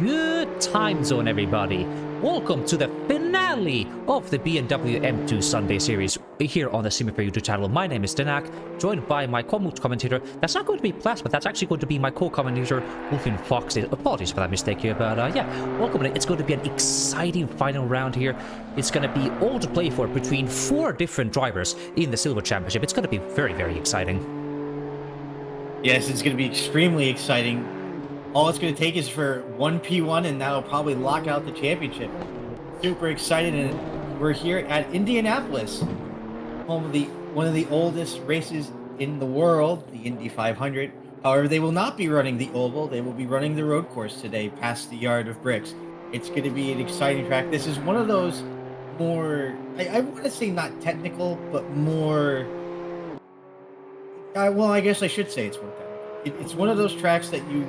Good time zone, everybody. Welcome to the finale of the BMW M2 Sunday Series here on the Simufur YouTube channel. My name is Denak, joined by my commentator. That's not going to be Plasma, that's actually going to be my co-commentator, Wolfin Fox. Apologies for that mistake here, but yeah, welcome. It's going to be an exciting final round here. It's going to be all to play for between 4 different drivers in the Silver Championship. It's going to be very, very exciting. Yes, it's going to be extremely exciting. All it's going to take is for one P1, and that'll probably lock out the championship. Super excited, and we're here at Indianapolis, home of one of the oldest races in the world, the Indy 500. However, they will not be running the oval; they will be running the road course today, past the Yard of Bricks. It's going to be an exciting track. This is one of those more, I want to say not technical, but more. Well, I guess I should say it's more technical. It's one of those tracks that you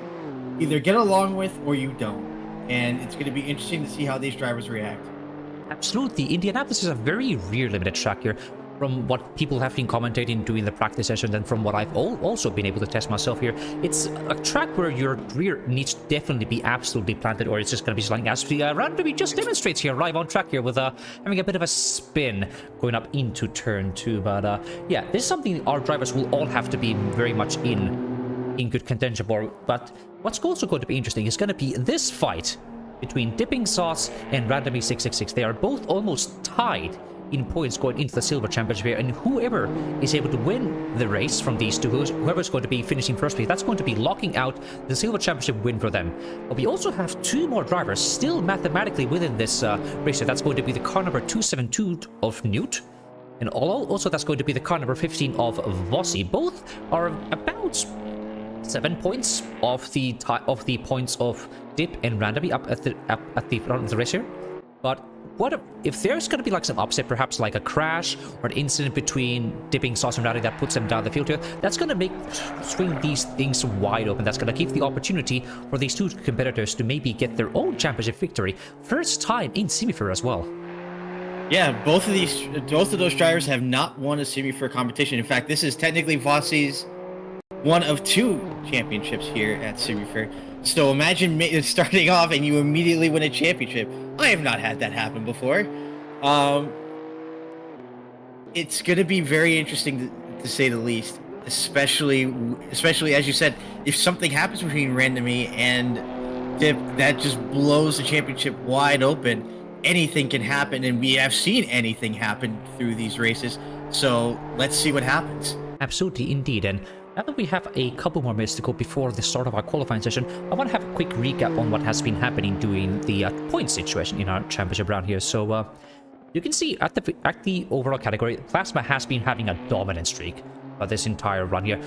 either get along with or you don't, and it's going to be interesting to see how these drivers react. Absolutely. Indianapolis is a very rear limited track here, from what people have been commentating during the practice session, and from what I've also been able to test myself here. It's a track where your rear needs to definitely be absolutely planted, or it's just going to be sliding, as the randomly just demonstrates here live on track here with having a bit of a spin going up into turn 2. But yeah, this is something our drivers will all have to be very much in good contention for. But what's also going to be interesting is going to be this fight between Dipping Sauce and Randomly 666. They are both almost tied in points going into the Silver Championship here, and whoever is able to win the race from these two, whoever's going to be finishing first place, that's going to be locking out the Silver Championship win for them. But we also have 2 more drivers still mathematically within this race. So that's going to be the car number 272 of Newt, and also that's going to be the car number 15 of Vossi. Both are about 7 points of the points of Dip and Randomly up at the front of the race here. But what if there's going to be like some upset, perhaps like a crash or an incident between Dipping Sauce and Randomly that puts them down the field here? That's going to swing these things wide open. That's going to give the opportunity for these 2 competitors to maybe get their own championship victory, first time in Simufur as well. Yeah, both of those drivers have not won a Simufur competition. In fact, this is technically Vossi's one of 2 championships here at Simufur. So imagine starting off and you immediately win a championship. I have not had that happen before. It's going to be very interesting to say the least, especially as you said, if something happens between Randomly and Dip that just blows the championship wide open. Anything can happen, and we have seen anything happen through these races. So let's see what happens. Absolutely, indeed. And now that we have a couple more minutes to go before the start of our qualifying session, I want to have a quick recap on what has been happening during the point situation in our championship round here. So you can see at the overall category, Plasma has been having a dominant streak this entire run here.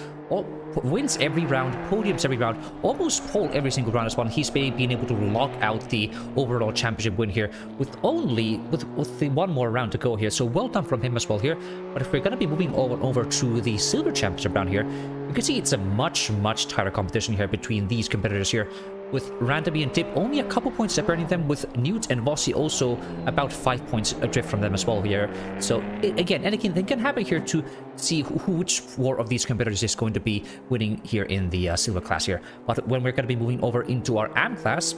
Wins every round, podiums every round, almost pole every single round as well. He's been able to lock out the overall championship win here with the 1 more round to go here. So well done from him as well here. But if we're going to be moving over to the Silver Championship round here, you can see it's a much tighter competition here between these competitors here, with Randomly and Dip only a couple points separating them, with Newt and Vossi also about 5 points adrift from them as well here. So again, anything can happen here to see which 4 of these competitors is going to be winning here in the silver class here. But when we're going to be moving over into our AM class,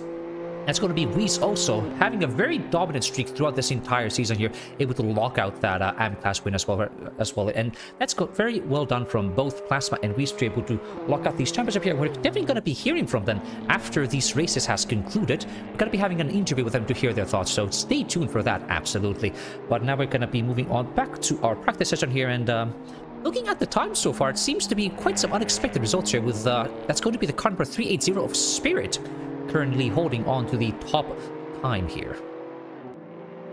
that's going to be Weiss also having a very dominant streak throughout this entire season here, able to lock out that AM class win as well. And that's very well done from both Plasma and Weiss to be able to lock out these championships here. We're definitely going to be hearing from them after these races has concluded. We're going to be having an interview with them to hear their thoughts, so stay tuned for that, absolutely. But now we're going to be moving on back to our practice session here, and looking at the time so far, it seems to be quite some unexpected results here with that's going to be the car number 380 of Spirit, currently holding on to the top time here.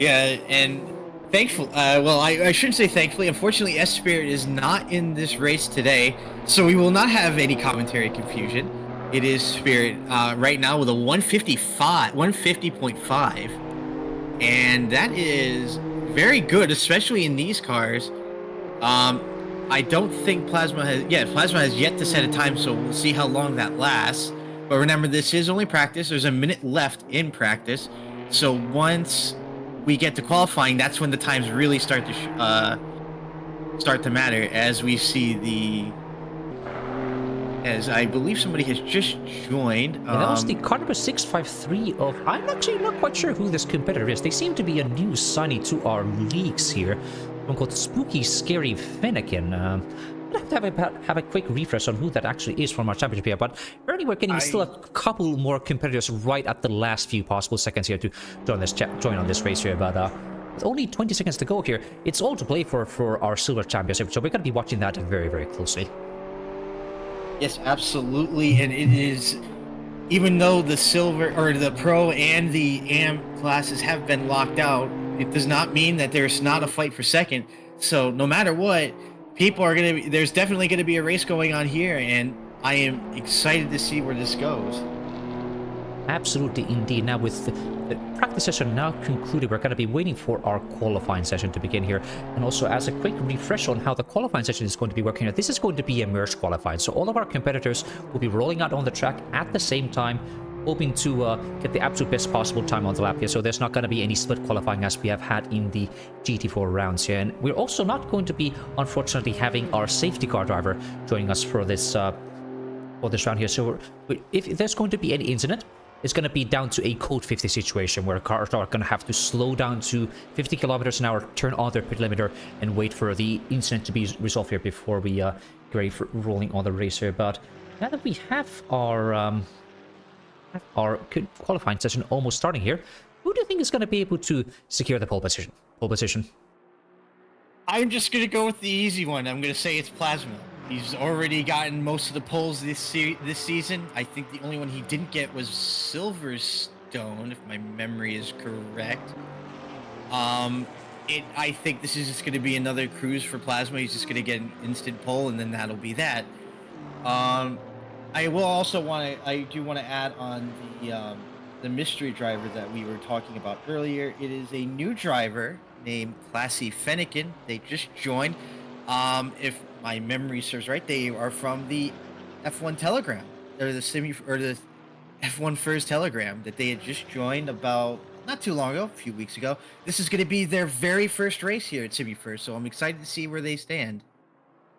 Yeah, and thankfully, well, I shouldn't say thankfully. Unfortunately, S Spirit is not in this race today, so we will not have any commentary confusion. It is Spirit right now with a 150.5, and that is very good, especially in these cars. I don't think Plasma has yet to set a time, so we'll see how long that lasts. But remember, this is only practice. There's a minute left in practice. So once we get to qualifying, that's when the times really start to matter, as we see as I believe somebody has just joined. Yeah, that was the car number 653 of... I'm actually not quite sure who this competitor is. They seem to be a new signee to our leagues here. One called Spooky Scary Finnegan. I'll have to have a quick refresh on who that actually is from our championship here. But apparently we're getting still a couple more competitors right at the last few possible seconds here to join on this race here. But with only 20 seconds to go here, it's all to play for our silver championship. So we're going to be watching that very, very closely. Yes, absolutely, and it is, even though the silver or the pro and the AM classes have been locked out, it does not mean that there's not a fight for second. So no matter what, people are going to be, there's definitely going to be a race going on here, and I am excited to see where this goes. Absolutely, indeed. Now with the practice session now concluded, we're going to be waiting for our qualifying session to begin here. And also, as a quick refresh on how the qualifying session is going to be working here, this is going to be a merge qualifying. So all of our competitors will be rolling out on the track at the same time, hoping to get the absolute best possible time on the lap here. So there's not going to be any split qualifying as we have had in the GT4 rounds here. And we're also not going to be, unfortunately, having our safety car driver joining us for this round here. So if there's going to be any incident, it's going to be down to a code 50 situation where cars are going to have to slow down to 50 kilometers an hour, turn on their pit limiter, and wait for the incident to be resolved here before we get ready for rolling on the race here. But now that we have our qualifying session almost starting here, who do you think is going to be able to secure the pole position? I'm just going to go with the easy one. I'm going to say it's Plasma. He's already gotten most of the poles this season. I think the only one he didn't get was Silverstone, if my memory is correct. I think this is just going to be another cruise for Plasma. He's just going to get an instant pole, and then that'll be that. I will also I do want to add on the mystery driver that we were talking about earlier. It is a new driver named Classy Fennekin. They just joined. If my memory serves right, they are from the F1 Telegram, or the F1 First Telegram that they had just joined about not too long ago, a few weeks ago. This is going to be their very first race here at Simufur, so I'm excited to see where they stand.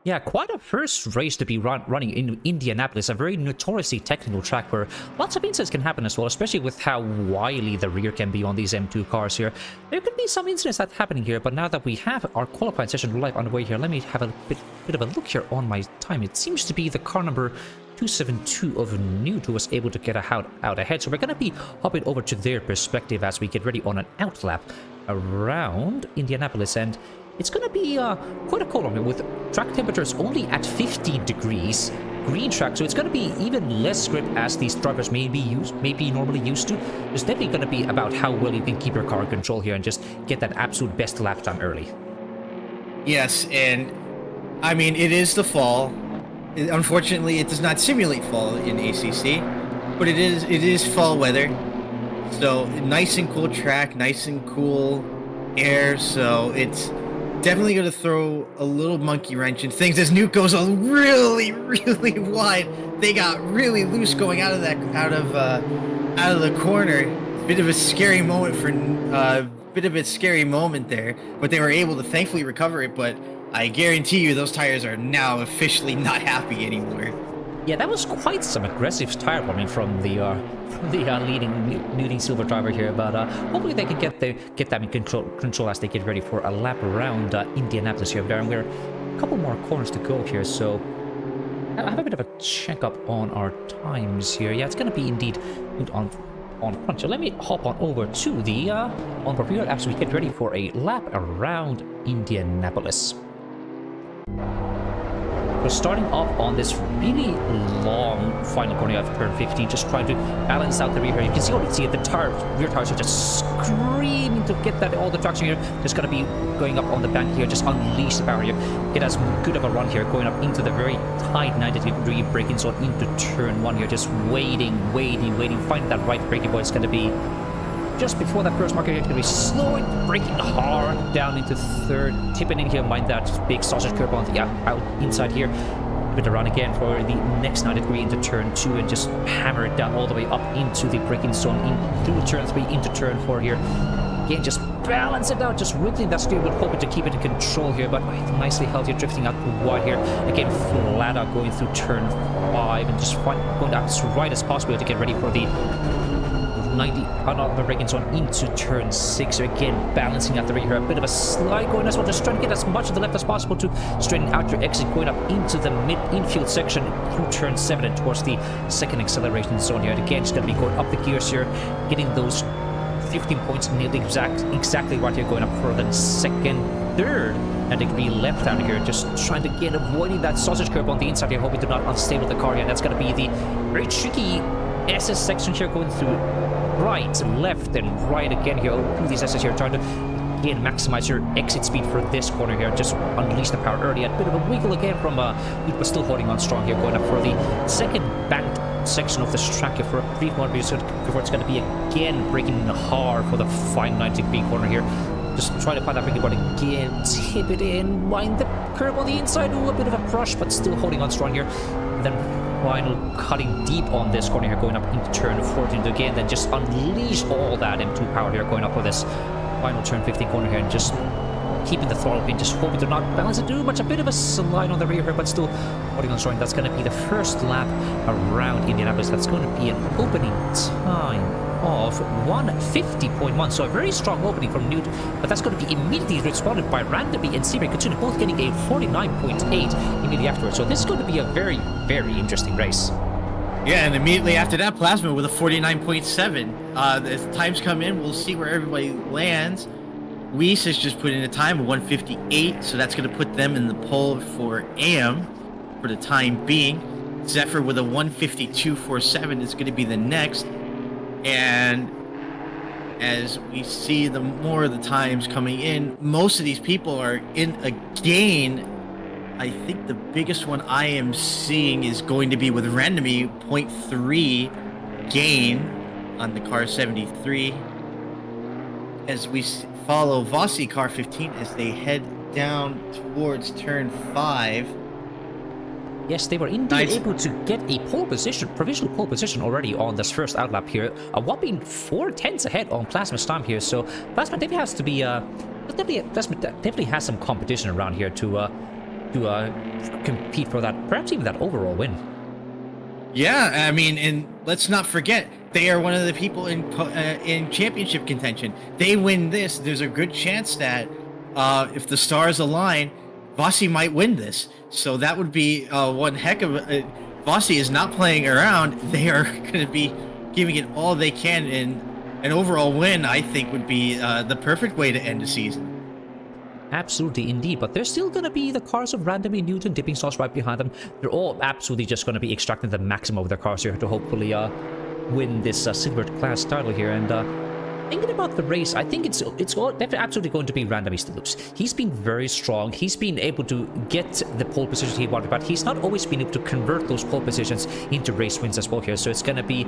Yeah, quite a first race to be running in Indianapolis, a very notoriously technical track where lots of incidents can happen as well, especially with how wily the rear can be on these M2 cars here. There could be some incidents that's happening here, but now that we have our qualifying session live underway here, let me have a bit of a look here on my time. It seems to be the car number 272 of Newt who was able to get out ahead, so we're going to be hopping over to their perspective as we get ready on an outlap around Indianapolis. And it's going to be quite a cold one with track temperatures only at 15 degrees, green track, so it's going to be even less grip as these drivers may be normally used to. It's definitely going to be about how well you can keep your car in control here and just get that absolute best lap time early. Yes, and I mean, it is the fall. Unfortunately, it does not simulate fall in ACC, but it is fall weather. So nice and cool track, nice and cool air, so it's definitely going to throw a little monkey wrench in things as Nuke goes really, really wide. They got really loose going out of the corner. Bit of a scary moment there, but they were able to thankfully recover it. But I guarantee you, those tires are now officially not happy anymore. Yeah, that was quite some aggressive tire bombing from the leading silver driver here, but hopefully they can get them in control as they get ready for a lap around Indianapolis here. And we're a couple more corners to go here, so I have a bit of a check up on our times here. Yeah, it's going to be indeed on front. So let me hop on over to the on-board here as we get ready for a lap around Indianapolis. So starting off on this really long final corner of turn 15, just trying to balance out the rear here. You can see already the rear tires are just screaming to get that all the traction here. Just gonna be going up on the bank here, just unleash the power here. Get as good of a run here, going up into the very tight 90-degree braking zone into turn 1 here. Just waiting, finding that right braking point. It's gonna be just before that first marker here, going to be slowing, braking hard down into third, tipping in here, mind that big sausage curve on the out inside here. A bit of run again for the next 90 degree into turn 2 and just hammer it down all the way up into the braking zone, in through turn 3 into turn 4 here. Again, just balance it out, just wiggling that steering wheel, hoping to keep it in control here, but nicely held here, drifting out wide here. Again, flat out going through turn 5 and just going out as right as possible to get ready for the 90 on the braking zone into turn 6. Again, balancing out the rear here. A bit of a slide going as well, just trying to get as much to the left as possible to straighten out your exit, going up into the mid-infield section through turn 7 and towards the second acceleration zone here. And again, just going to be going up the gears here, getting those 15 points nearly exactly right here, going up for the second, third, and degree left out here, just trying to get avoiding that sausage curve on the inside here, hoping to not unstable the car here. And that's going to be the very tricky SS section here, going through right, left, and right again here through these SS here, trying to again maximize your exit speed for this corner here. Just unleash the power early. A bit of a wiggle again from but still holding on strong here, going up for the second banked section of this track here for a brief moment before it's going to be again braking hard for the fine 90-degree corner here. Just try to find that braking point again, tip it in, wind the curve on the inside. Ooh, a bit of a brush, but still holding on strong here. And then final cutting deep on this corner here, going up into turn 14 to again then just unleash all that M2 power here, going up for this final turn 15 corner here, and just keeping the throttle pin, just hoping to not balance it too much. A bit of a slide on the rear here, but still holding on strong. That's going to be the first lap around Indianapolis. That's going to be an opening time of 150.1, so a very strong opening from Newt, but that's going to be immediately responded by Randomly and Siri Katsuna, both getting a 49.8 immediately afterwards. So this is going to be a very, very interesting race. Yeah, and immediately after that, Plasma with a 49.7. As times come in, we'll see where everybody lands. Weiss has just put in a time of 158, so that's going to put them in the pole for AM for the time being. Zephyr with a 152.47 is going to be the next. And as we see the more of the times coming in, most of these people are in a gain. I think the biggest one I am seeing is going to be with Randomy, 0.3 gain on the car 73. As we follow Vossi car 15 as they head down towards turn 5. Yes, they were indeed able to get a pole position, provisional pole position already on this first outlap here. A whopping 4 tenths ahead on Plasma's time here. So Plasma definitely has to be, definitely has some competition around here to compete for that, perhaps even that overall win. Yeah, I mean, and let's not forget, they are one of the people in championship contention. They win this, there's a good chance that if the stars align, Vossi might win this. So that would be one heck of a... Vossi is not playing around. They are going to be giving it all they can, and an overall win, I think, would be the perfect way to end the season. Absolutely, indeed. But there's still going to be the cars of Randomly, Newton, Dipping Sauce right behind them. They're all absolutely just going to be extracting the maximum of their cars here to hopefully win this silver class title here. And thinking about the race, I think it's absolutely going to be Randomly Stilloops. He's been very strong. He's been able to get the pole position he wanted, but he's not always been able to convert those pole positions into race wins as well here. So it's going to be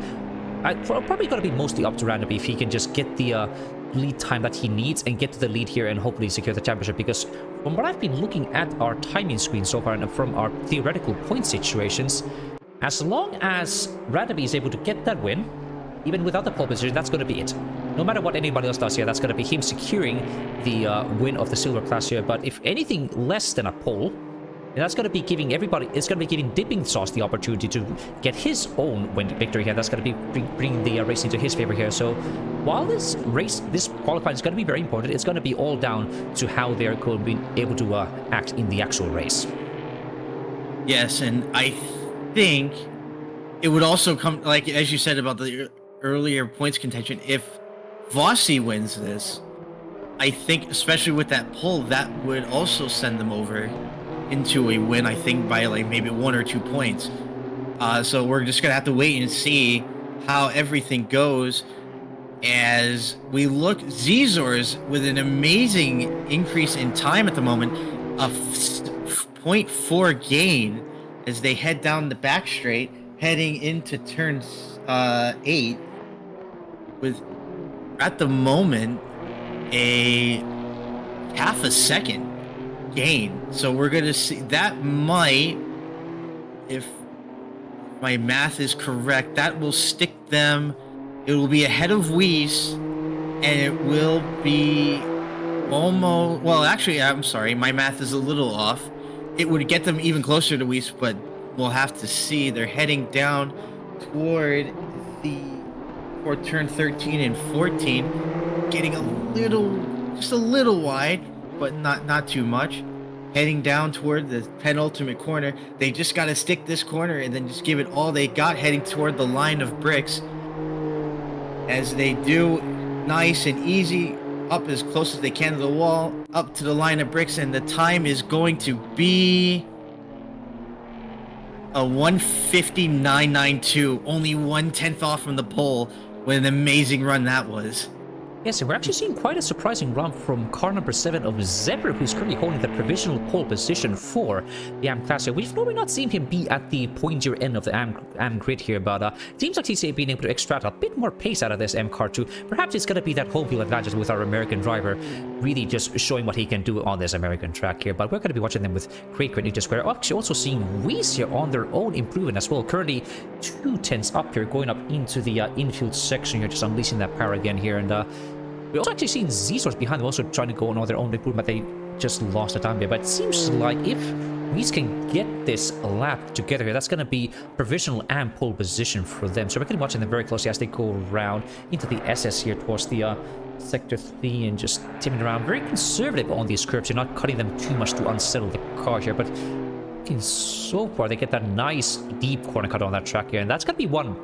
probably going to be mostly up to Randomly if he can just get the lead time that he needs and get to the lead here and hopefully secure the championship. Because from what I've been looking at our timing screen so far and from our theoretical point situations, as long as Randomly is able to get that win, even without the pole position, that's going to be it. No matter what anybody else does here, that's going to be him securing the win of the silver class here. But if anything less than a pole, that's going to be giving everybody, it's going to be giving Dipping Sauce the opportunity to get his own win victory here. That's going to be bringing the race into his favor here. So while this qualifying is going to be very important, it's going to be all down to how they're going to be able to act in the actual race. Yes, and I think it would also come, like as you said about the earlier points contention, if Vossi wins this, I think especially with that pole, that would also send them over into a win, I think by like maybe 1 or 2 points. So we're just gonna have to wait and see how everything goes as we look. Zizor's with an amazing increase in time at the moment, a 0.4 gain as they head down the back straight heading into turn 8 with at the moment a half a second gain. So we're gonna see that might, if my math is correct, that will stick them, it will be ahead of Weiss and it will be almost, well, actually, I'm sorry, my math is a little off. It would get them even closer to Weiss, but we'll have to see. They're heading down toward the for turn 13 and 14, getting just a little wide, but not too much. Heading down toward the penultimate corner. They just got to stick this corner and then just give it all they got, heading toward the line of bricks. As they do, nice and easy, up as close as they can to the wall, up to the line of bricks, and the time is going to be a 1:59.92, only 1/10 off from the pole. What an amazing run that was. Yes, and we're actually seeing quite a surprising run from car number 7 of Zebra, who's currently holding the provisional pole position for the AM class here. We've normally not seen him be at the pointier end of the AM grid here, but it seems like he's being able to extract a bit more pace out of this M car too. Perhaps it's going to be that home field advantage with our American driver, really just showing what he can do on this American track here. But we're going to be watching them with great news to square. Actually, also seeing Weiss here on their own improvement as well. Currently 2/10 up here, going up into the infield section here, just unleashing that power again here. And we're also actually seeing Z-Source behind them, also trying to go on their own improvement. They just lost a time here, but it seems like if Weiss can get this lap together here, that's going to be provisional and pole position for them. So we're going to be watching them very closely as they go around into the SS here towards the Sector 3 and just tipping around. Very conservative on these curves. You're not cutting them too much to unsettle the car here, but so far they get that nice deep corner cut on that track here, and that's going to be one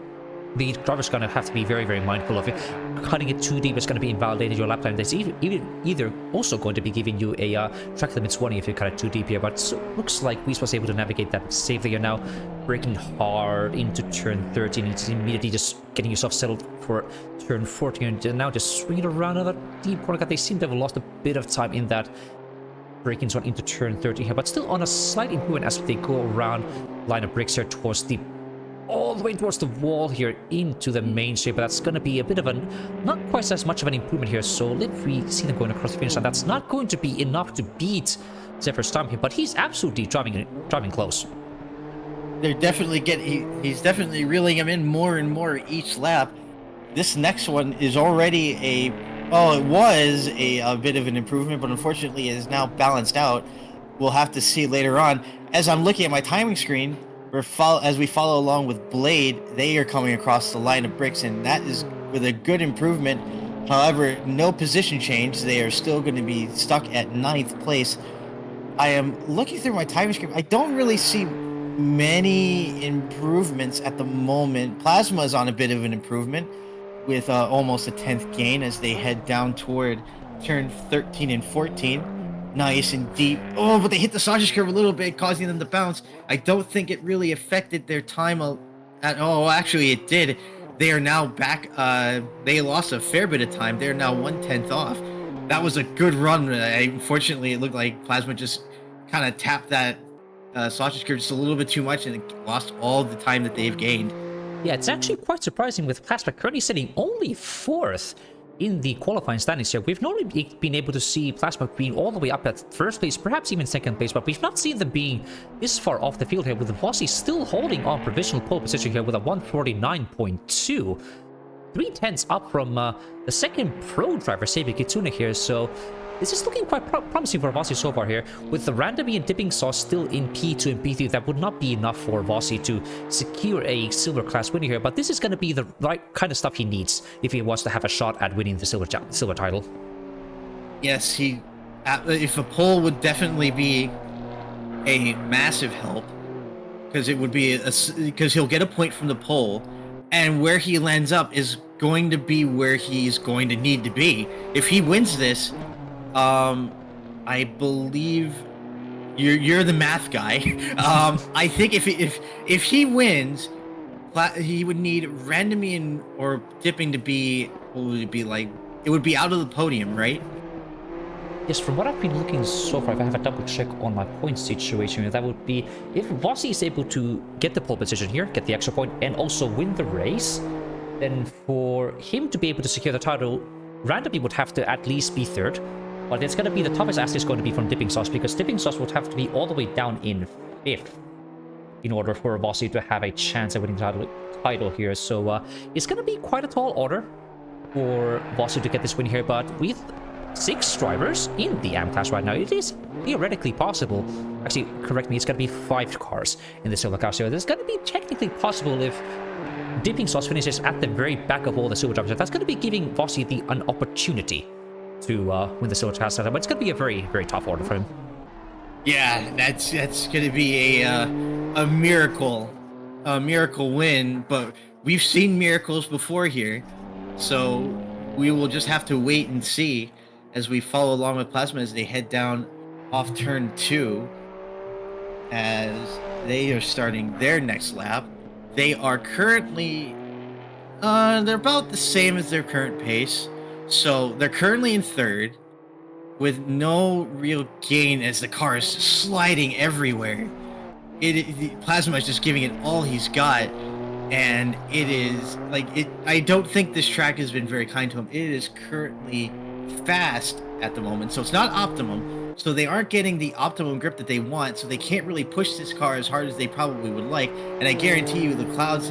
the driver's going to have to be very mindful of it. Cutting it too deep is going to be invalidating your lap time. That's either also going to be giving you a track limits warning if you cut it too deep here. But so, looks like Weiss was able to navigate that safely. You're now braking hard into turn 13. It's immediately just getting yourself settled for turn 14. And now just swinging around another deep corner cut. They seem to have lost a bit of time in that braking zone into turn 13 here, but still on a slight improvement as they go around line of bricks here towards the all the way towards the wall here into the main straight. But that's going to be a bit of not quite as much of an improvement here. So if we see them going across the finish line, that's not going to be enough to beat Zephyr's time here, but he's absolutely driving close. They're definitely he's definitely reeling him in more and more each lap. This next one is already it was a bit of an improvement, but unfortunately it is now balanced out. We'll have to see later on. As I'm looking at my timing screen, as we follow along with Blade, they are coming across the line of bricks, and that is with a good improvement. However, no position change. They are still going to be stuck at 9th place. I am looking through my timing screen. I don't really see many improvements at the moment. Plasma is on a bit of an improvement with almost a 10th gain as they head down toward turn 13 and 14. Nice and deep. Oh, but they hit the sausage curve a little bit, causing them to bounce. I don't think it really affected their time at all. Actually, it did. They are now back. They lost a fair bit of time. They're now 1/10 off. That was a good run. Unfortunately, it looked like Plasma just kind of tapped that sausage curve just a little bit too much, and it lost all the time that they've gained. Yeah, it's actually quite surprising with Plasma currently sitting only 4th in the qualifying standings here. We've not really been able to see Plasma being all the way up at 1st place, perhaps even 2nd place, but we've not seen them being this far off the field here, with Vossi still holding on provisional pole position here with a 149.2. 3/10 up from the second pro driver, Seibi Kitsune here, so this is looking quite promising for Vossi so far here. With the Randomy and Dipping Sauce still in P2 and P3, that would not be enough for Vossi to secure a silver class winner here, but this is going to be the right kind of stuff he needs if he wants to have a shot at winning the silver title. Yes, if a pole would definitely be a massive help, because it would be because he'll get a point from the pole, and where he lands up is going to be where he's going to need to be. If he wins this, I believe you're the math guy. I think if he wins, he would need Randomy or Dipping to be, what would it be like? It would be out of the podium, right? Yes, from what I've been looking so far, if I have a double check on my point situation, that would be if Vossi is able to get the pole position here, get the extra point, and also win the race, then for him to be able to secure the title, Randomy would have to at least be 3rd. But it's going to be the toughest ask is going to be from Dipping Sauce, because Dipping Sauce would have to be all the way down in 5th in order for Vossi to have a chance at winning the title here. So it's going to be quite a tall order. for Vossi to get this win here, but with 6 drivers in the AM class right now, it is theoretically possible. Actually, correct me, it's going to be 5 cars in the silver class. So it's going to be technically possible if Dipping Sauce finishes at the very back of all the silver drivers. That's going to be giving Vossi an opportunity to win the silver class, but it's going to be a very, very tough order for him. Yeah, that's going to be a miracle win, but we've seen miracles before here, so we will just have to wait and see as we follow along with Plasma as they head down off turn 2 as they are starting their next lap. They are currently they're about the same as their current pace, so they're currently in 3rd with no real gain as the car is sliding everywhere. Plasma is just giving it all he's got, and it is like it. I don't think this track has been very kind to him. It is currently fast at the moment, so it's not optimum. So they aren't getting the optimum grip that they want, so they can't really push this car as hard as they probably would like. And I guarantee you, the cloud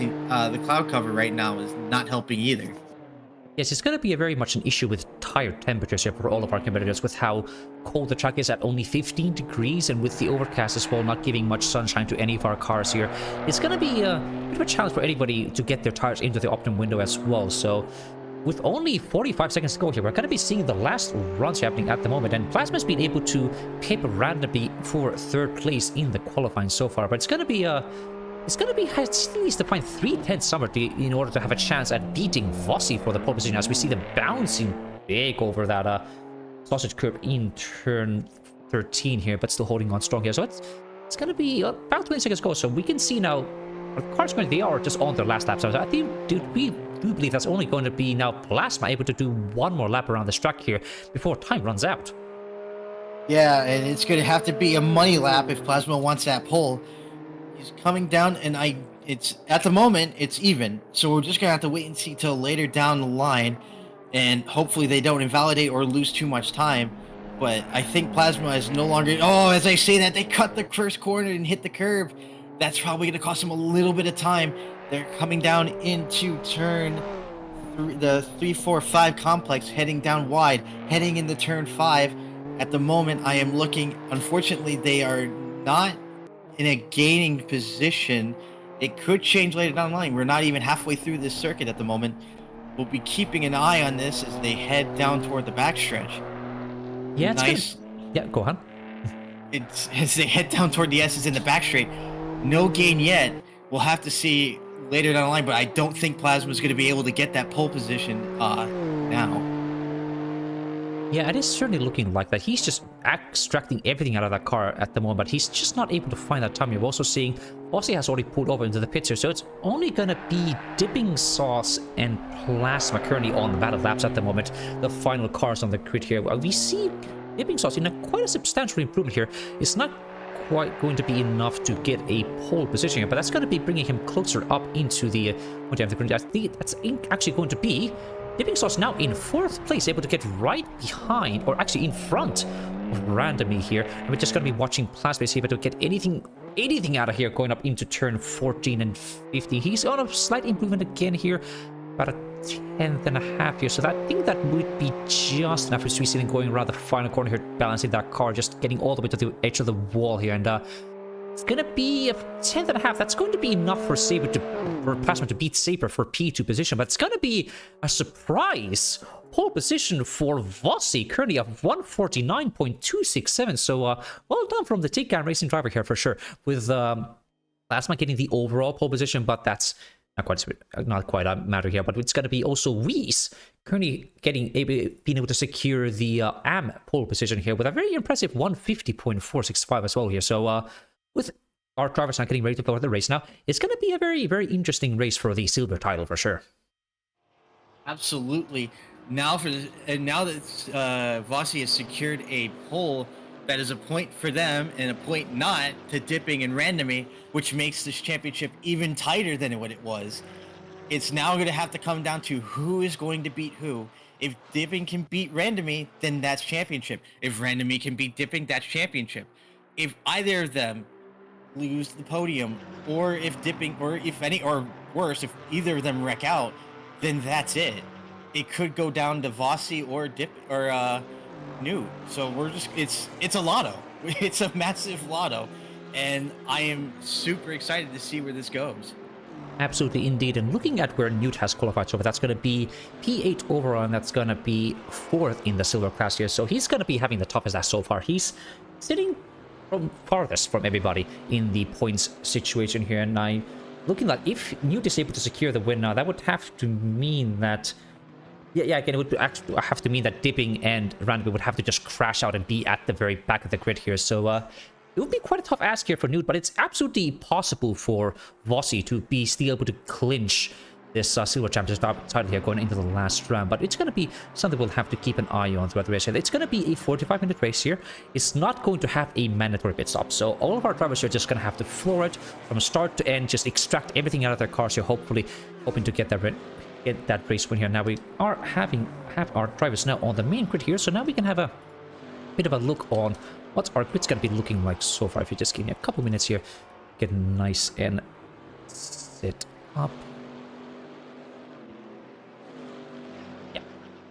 cover right now is not helping either. Yes, it's going to be a very much an issue with tire temperatures here for all of our competitors, with how cold the track is at only 15 degrees, and with the overcast as well, not giving much sunshine to any of our cars here. It's going to be a bit of a challenge for anybody to get their tires into the optimum window as well. So with only 45 seconds to go here, we're going to be seeing the last runs happening at the moment, and Plasma's been able to paper randomly for 3rd place in the qualifying so far, but it's going to be at least to find 3/10 summer in order to have a chance at beating Vossi for the pole position, as we see them bouncing big over that sausage curb in turn 13 here, but still holding on strong here. So it's going to be about 20 seconds go, so we can see now our cars going, they are just on their last lap. So I think we do believe that's only going to be now Plasma able to do one more lap around this track here before time runs out. Yeah, and it's going to have to be a money lap if Plasma wants that pole. He's coming down, and it's at the moment it's even, so we're just gonna have to wait and see till later down the line, and hopefully they don't invalidate or lose too much time. But I think Plasma is no longer. Oh, as I say that, they cut the first corner and hit the curb. That's probably gonna cost them a little bit of time. They're coming down into turn the 3, 4, 5 complex, heading down wide, heading into turn 5. At the moment, I am looking. Unfortunately, they are not in a gaining position. It could change later down the line. We're not even halfway through this circuit at the moment. We'll be keeping an eye on this as they head down toward the backstretch. Yeah, it's nice. Yeah, go on. It's as they head down toward the S's in the backstraight. No gain yet. We'll have to see later down the line, but I don't think Plasma's going to be able to get that pole position now. Yeah, it is certainly looking like that. He's just extracting everything out of that car at the moment, but he's just not able to find that time. You're also seeing Vossi has already pulled over into the pits here, so it's only going to be Dipping Sauce and Plasma currently on the battle laps at the moment. The final cars on the grid here. We see Dipping Sauce in quite a substantial improvement here. It's not quite going to be enough to get a pole position here, but that's going to be bringing him closer up into the grid. I think that's actually going to be Dipping Sauce now in 4th place, able to get right behind, or actually in front of Randomly here. And we're just going to be watching Plasma see if to get anything out of here going up into turn 14 and 15. He's on a slight improvement again here, about a 10th and a half here. So I think that would be just enough for Sweet going around the final corner here, balancing that car, just getting all the way to the edge of the wall here. And it's going to be a 10th and a half. That's going to be enough for Plasma to beat Saber for P2 position, but it's going to be a surprise pole position for Vossi, currently at 149.267. So well done from the Tigan Racing driver here for sure, with Plasma getting the overall pole position, but that's not quite a matter here. But it's going to be also Weiss currently being able to secure the AM pole position here with a very impressive 150.465 as well here. So with our drivers now getting ready to go for the race now, it's going to be a very, very interesting race for the silver title for sure. Absolutely. Now that Vossi has secured a pole, that is a point for them and a point not to Dipping and Randomly, which makes this championship even tighter than what it was. It's now going to have to come down to who is going to beat who. If Dipping can beat Randomly, then that's championship. If Randomly can beat Dipping, that's championship. If either of them lose the podium, or if Dipping, or if any, or worse, if either of them wreck out, then that's it. it could go down to Vossi or Dip or New. So we're just it's a lotto. It's a massive lotto, and I am super excited to see where this goes. Absolutely, indeed. And looking at where Newt has qualified, so that's going to be P8 overall, and that's going to be 4th in the silver class here. So he's going to be having the toughest as so far. He's sitting from farthest from everybody in the points situation here. And I looking like if Newt is able to secure the win now, that would have to mean that again, it would actually have to mean that Dipping and Randomly would have to just crash out and be at the very back of the grid here. So it would be quite a tough ask here for Newt, but it's absolutely possible for Vossi to be still able to clinch this silver championship title here going into the last round. But it's going to be something we'll have to keep an eye on throughout the race here. It's going to be a 45-minute race here. It's not going to have a mandatory pit stop, so all of our drivers are just going to have to floor it from start to end, just extract everything out of their cars here, hopefully hoping to get that race win here. Now we are have our drivers now on the main grid here, so now we can have a bit of a look on what our grid's going to be looking like so far. If you just give me a couple minutes here, get nice and set up. Yeah,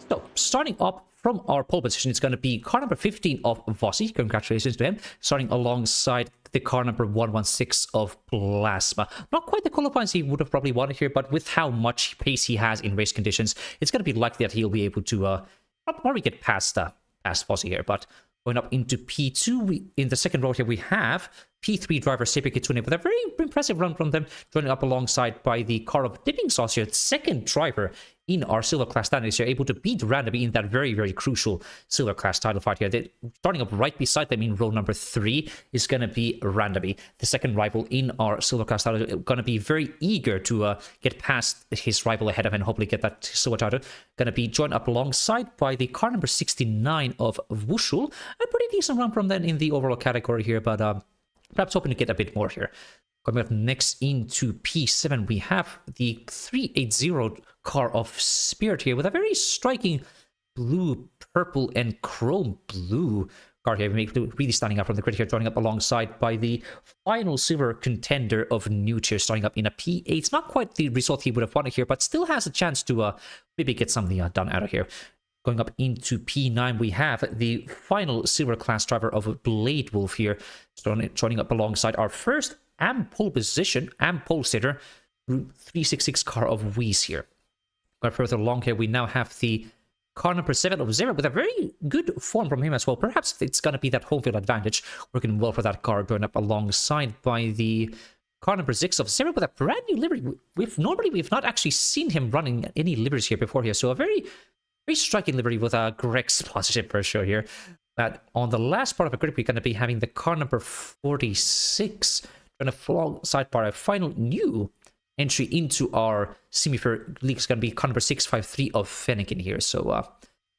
so starting up from our pole position, it's going to be car number 15 of Vossi. Congratulations to him. Starting alongside the car number 116 of Plasma. Not quite the qualifiers he would have probably wanted here, but with how much pace he has in race conditions, it's going to be likely that he'll be able to probably get past Vossi here. But going up into P2, in the second row here, we have P3 driver Seppi Kitsune with a very impressive run from them, joining up alongside by the car of Dipping Sauce here, second driver in our silver class standings here, able to beat Randomly in that very, very crucial silver class title fight here. Starting up right beside them in row number 3 is going to be Randomly, the second rival in our silver class title, going to be very eager to get past his rival ahead of him and hopefully get that silver title. Going to be joined up alongside by the car number 69 of Wushul. A pretty decent run from them in the overall category here, but perhaps hoping to get a bit more here. Coming up next into P7, we have the 380 car of Spirit here with a very striking blue, purple, and chrome blue car here. Really standing out from the grid here, joining up alongside by the final silver contender of Newt here, starting up in a P8. It's not quite the result he would have wanted here, but still has a chance to maybe get something done out of here. Going up into P9, we have the final silver class driver of Blade Wolf here, joining up alongside our first pole position, pole sitter, 366 car of Whis here. Going further along here, we now have the car number 7 of Zero with a very good form from him as well. Perhaps it's going to be that home field advantage working well for that car, joined up alongside by the car number 6 of Zero with a brand new livery. We've not actually seen him running any liveries here before here, so a very striking livery with a Greg sponsorship for sure here. But on the last part of the grid, we're going to be having the car number 46 going to alongside by a final new entry into our Simufur league. Is going to be car number 653 of Fennekin here. So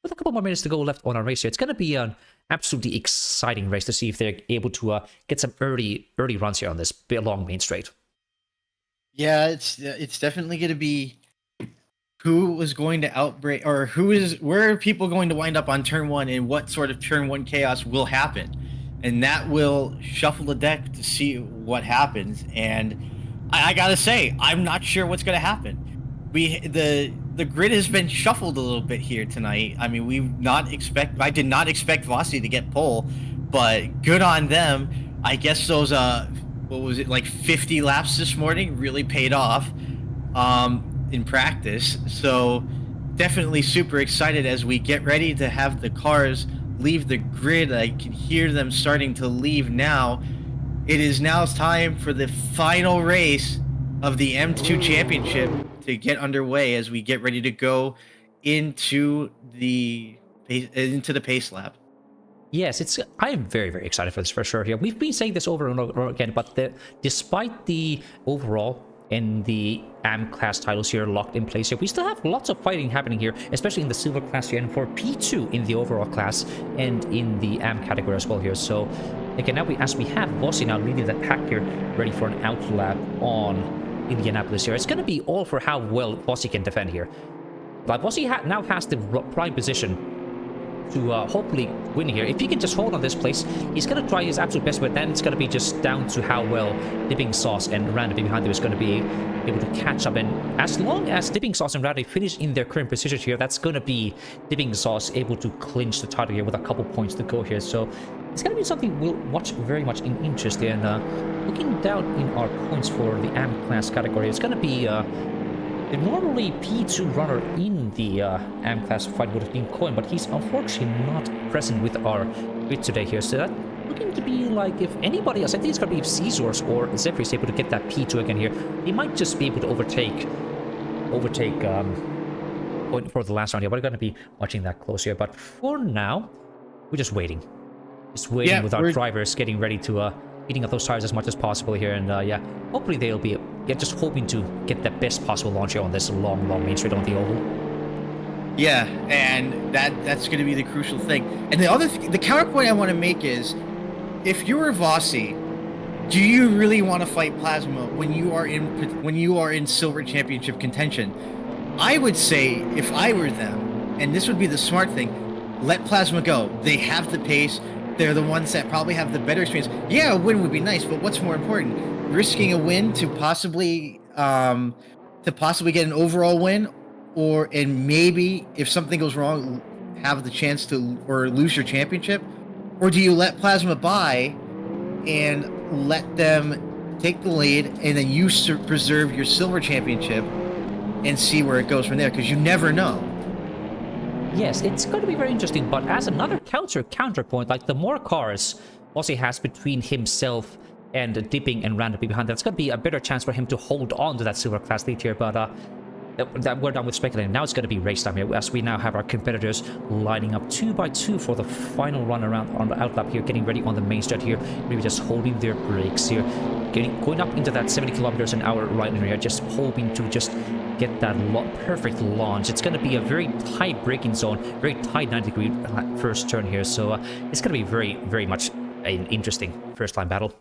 with a couple more minutes to go left on our race here, it's going to be an absolutely exciting race to see if they're able to get some early runs here on this long main straight. Yeah, it's definitely going to be who is going to outbreak, or where are people going to wind up on turn 1, and what sort of turn 1 chaos will happen, and that will shuffle the deck to see what happens. And I gotta say, I'm not sure what's gonna happen. The grid has been shuffled a little bit here tonight. I mean, I did not expect Vossi to get pole, but good on them. I guess those what was it, like 50 laps this morning really paid off in practice. So definitely super excited as we get ready to have the cars leave the grid. I can hear them starting to leave now. It is now time for the final race of the M2 Championship to get underway as we get ready to go into the pace lap. Yes, I am very, very excited for this for sure here. We've been saying this over and over again, but despite the overall and the AM class titles here locked in place here, we still have lots of fighting happening here, especially in the silver class here, and for P2 in the overall class and in the AM category as well here. So again, now as we have Vossi now leading the pack here, ready for an out lap on Indianapolis here. It's going to be all for how well Vossi can defend here. But Vossi now has the prime position to hopefully win here. If he can just hold on this place, he's going to try his absolute best, but then it's going to be just down to how well Dipping Sauce and Randy behind him is going to be able to catch up. And as long as Dipping Sauce and Randy finish in their current positions here, that's going to be Dipping Sauce able to clinch the title here with a couple points to go here. So it's going to be something we'll watch very much in interest. And looking down in our points for the AM class category, it's going to be the normally P2 runner in the AM class fight would have been Coin, but he's unfortunately not present with our grid today here. So that looking to be like, if anybody else, I think it's going to be if Caesars or Zephyr is able to get that P2 again here, he might just be able to overtake Coin for the last round here. We're going to be watching that close here, but for now, we're just waiting. Just waiting with our drivers getting ready to eating up those tires as much as possible here, and yeah, hopefully they'll be just hoping to get the best possible launch here on this long main straight on the oval. Yeah, and that's going to be the crucial thing. And the counterpoint I want to make is, if you were Vossi, do you really want to fight Plasma when you are in Silver Championship contention? I would say, if I were them, and this would be the smart thing, let Plasma go. They have the pace. They're the ones that probably have the better experience. Yeah, a win would be nice, but what's more important? Risking a win to possibly get an overall win, and maybe if something goes wrong, have the chance to or lose your championship, or do you let Plasma by and let them take the lead, and then you preserve your silver championship and see where it goes from there? Because you never know. Yes, it's going to be very interesting, but as another counterpoint, like the more cars Vossi has between himself and Dipping and Randomly behind, that's going to be a better chance for him to hold on to that silver class lead here. But that we're done with speculating. Now it's going to be race time here, as we now have our competitors lining up 2 by 2 for the final run around on the outlap here, getting ready on the main straight here, maybe just holding their brakes here, going up into that 70 kilometers an hour right here, just hoping to just get that perfect launch. It's going to be a very tight braking zone, very tight 90-degree first turn here, so it's going to be very much an interesting first line battle.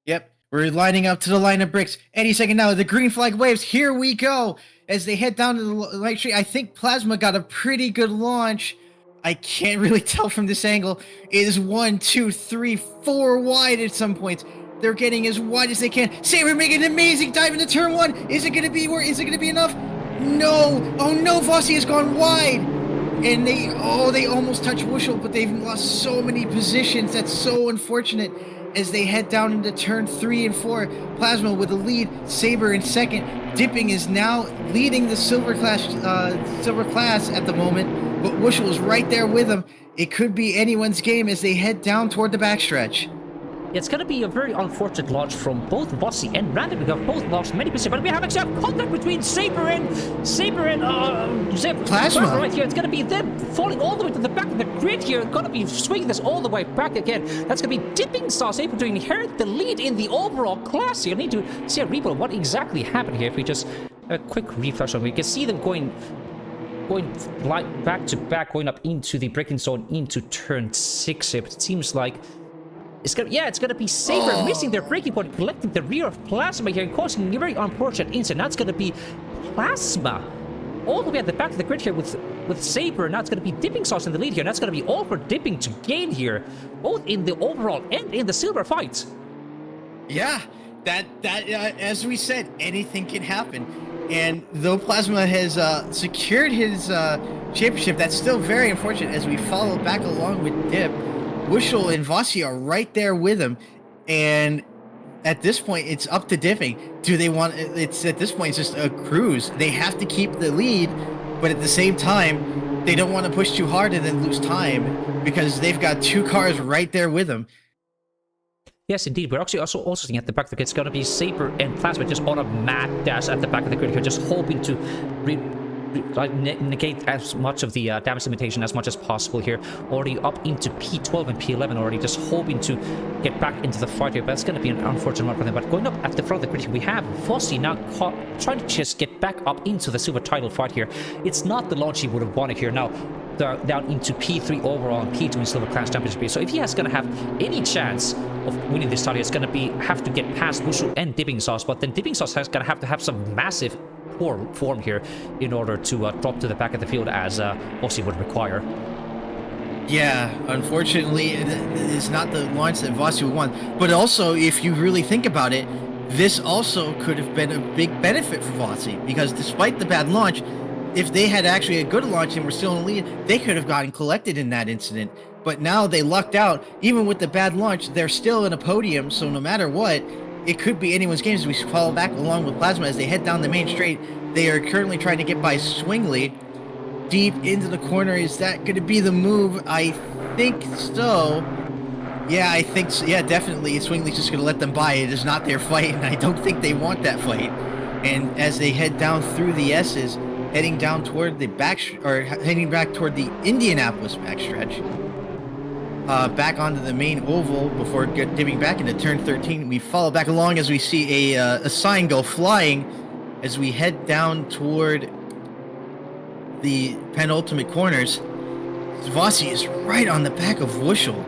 Yep, we're lining up to the line of bricks. Any second now, the green flag waves. Here we go as they head down to the light street. I think Plasma got a pretty good launch. I can't really tell from this angle. It is 1, 2, 3, 4 wide at some points. They're getting as wide as they can. Saber making an amazing dive into turn 1. Is it going to be enough? No. Oh no, Vossi has gone wide. And they almost touched Wushel, but they've lost so many positions. That's so unfortunate as they head down into turn 3 and 4. Plasma with the lead, Saber in second. Dipping is now leading the silver class at the moment, but Wushel is right there with him. It could be anyone's game as they head down toward the backstretch. It's going to be a very unfortunate launch from both Vossi and Random. We have both lost many positions, but we have actually contact between Saber and Plasma right here. It's going to be them falling all the way to the back of the grid here. Going to be swinging this all the way back again. That's going to be Dipping Sauce able to inherit the lead in the overall class here. I need to see a replay of what exactly happened here. If we just have a quick refresh on, we can see them going back to back, going up into the braking zone into turn 6 here. But it seems like it's gonna be Saber missing their braking point, collecting the rear of Plasma here, and causing a very unfortunate incident. Now it's gonna be Plasma all the way at the back of the grid here with Saber. Now it's gonna be Dipping Sauce in the lead here. And that's gonna be all for Dipping to gain here, both in the overall and in the silver fight. Yeah, that as we said, anything can happen. And though Plasma has secured his championship, that's still very unfortunate as we follow back along with Dip. Wushel and Vossi are right there with him, and at this point, it's up to Dipping. Do they want? It's at this point, it's just a cruise. They have to keep the lead, but at the same time, they don't want to push too hard and then lose time because they've got 2 cars right there with them. Yes, indeed. We're actually also seeing at the back of the grid, it's going to be Saber and Plasma just on a mad dash at the back of the grid here, just hoping to negate as much of the damage limitation as much as possible here. Already up into P12 and P11 already, just hoping to get back into the fight here, but it's going to be an unfortunate one for them. But going up at the front of the grid, we have Vossi now trying to just get back up into the silver title fight here. It's not the launch he would have wanted here. Now they're down into P3 overall and P2 in silver class championship. So if he is going to have any chance of winning this title, it's going to have to get past Wushel and Dipping Sauce, but then Dipping Sauce is going to have some massive poor form here in order to drop to the back of the field as Vossi would require. Yeah, unfortunately, it's not the launch that Vossi would want. But also, if you really think about it, this also could have been a big benefit for Vossi, because despite the bad launch, if they had actually a good launch and were still in the lead, they could have gotten collected in that incident. But now they lucked out. Even with the bad launch, they're still in a podium, so no matter what, it could be anyone's game as we follow back along with Plasma as they head down the main straight. They are currently trying to get by Swingley deep into the corner. Is that going to be the move? I think so. Yeah, I think so. Yeah, definitely. Swingley's just going to let them by. It is not their fight, and I don't think they want that fight. And as they head down through the S's, heading down toward the heading back toward the Indianapolis backstretch, back onto the main oval before dipping back into turn 13, we follow back along as we see a sign go flying as we head down toward the penultimate corners. Vossi is right on the back of Wuschel,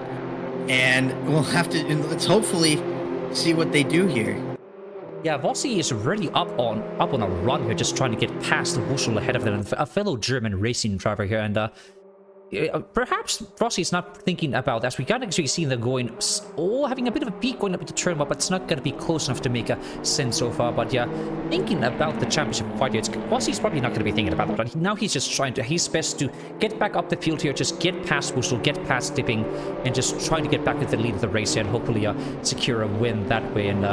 and we'll have to, let's hopefully see what they do here. Yeah, Vossi is really up on a run here, just trying to get past Wuschel ahead of them, a fellow German racing driver here, and perhaps Vossi is not thinking about that. We can actually see them going, having a bit of a peak going up into turn one, but it's not going to be close enough to make a sense so far. But yeah, thinking about the championship fight here, Vossi's probably not going to be thinking about that. But now he's just trying to, he's best to get back up the field here, just get past Wuschel, get past Dipping, and just trying to get back with the lead of the race here, and hopefully secure a win that way. And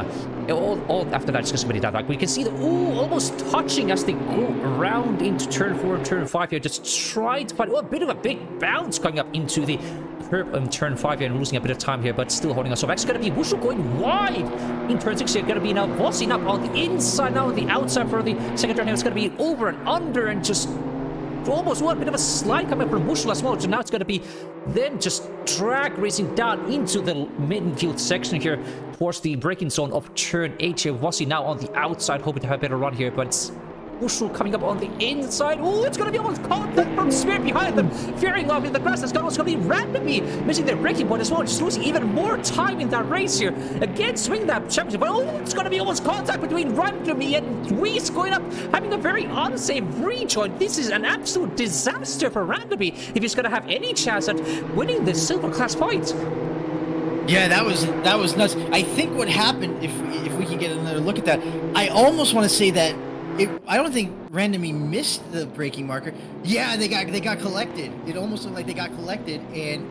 all after that, it's just going to be that. Like we can see the almost touching as they go around into turn 4 and turn 5 here, just trying to find a bit of a big bounce going up into the curb on turn 5 here and losing a bit of time here, but still holding us. So it's going to be Wuschel going wide in turn 6 here. Going to be now Vossi up on the inside, now on the outside for the second turn here. It's going to be over and under and just almost a bit of a slide coming from Wuschel as well. So now it's going to be then just drag racing down into the midfield section here towards the braking zone of turn 8 here. Vossi now on the outside, hoping to have a better run here, but it's Wuschel coming up on the inside. Oh, it's going to be almost contact from Spirit behind them, veering off in the grass. It's going to be randomly missing their braking point as well, just losing even more time in that race here. Again, swing that championship, but it's going to be almost contact between randomly and Weiss going up, having a very unsafe rejoin. This is an absolute disaster for Randomly if he's going to have any chance at winning this silver class fight. Yeah, that was nuts. I think what happened, if we can get another look at that, I almost want to say that I don't think Randomly missed the braking marker. Yeah, they got collected. It almost looked like they got collected and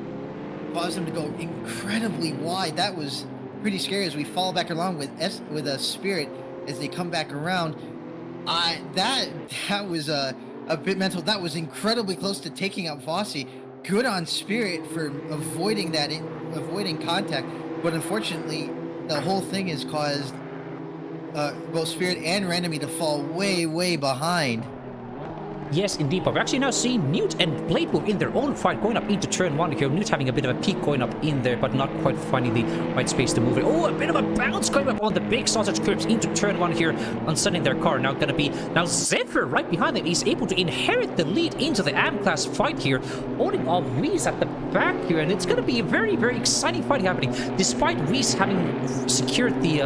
caused them to go incredibly wide. That was pretty scary as we fall back along with a Spirit as they come back around. That was a bit mental. That was incredibly close to taking out Vossi. Good on Spirit for avoiding contact, but unfortunately, the whole thing has caused both Spirit and Randomly to fall way behind. Yes, indeed, but we're actually now seeing Newt and Blade move in their own fight going up into turn 1 here. Newt having a bit of a peak going up in there, but not quite finding the right space to move it. Oh, a bit of a bounce going up on the big sausage curbs into turn 1 here, unsetting their car. Now going to be, Zephyr right behind them. He's able to inherit the lead into the AM class fight here, holding off Weiss at the back here, and it's going to be a very exciting fight happening. Despite Weiss having secured the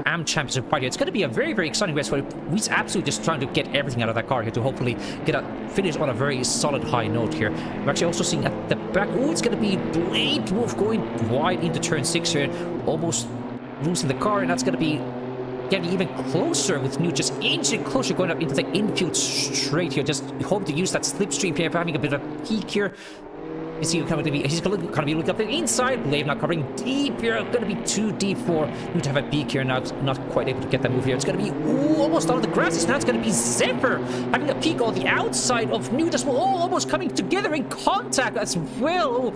AM championship fight here, it's going to be a very exciting race where Weiss absolutely just trying to get everything out of that car here to hopefully get a finish on a very solid high note here. We're actually also seeing at the back, it's going to be Blade move going wide into turn 6 here, almost losing the car, and that's going to be getting even closer with Newt just inching closer going up into the infield straight here. Just hoping to use that slipstream here, having a bit of a peak here. You see, he's going to be looking up the inside. Blade not covering deep here. Going to be too deep for Newt to have a beak here. Now it's not quite able to get that move here. It's going to be almost out of the grasses. Now it's going to be Zephyr having a peek on the outside of Newt as well. Almost coming together in contact as well.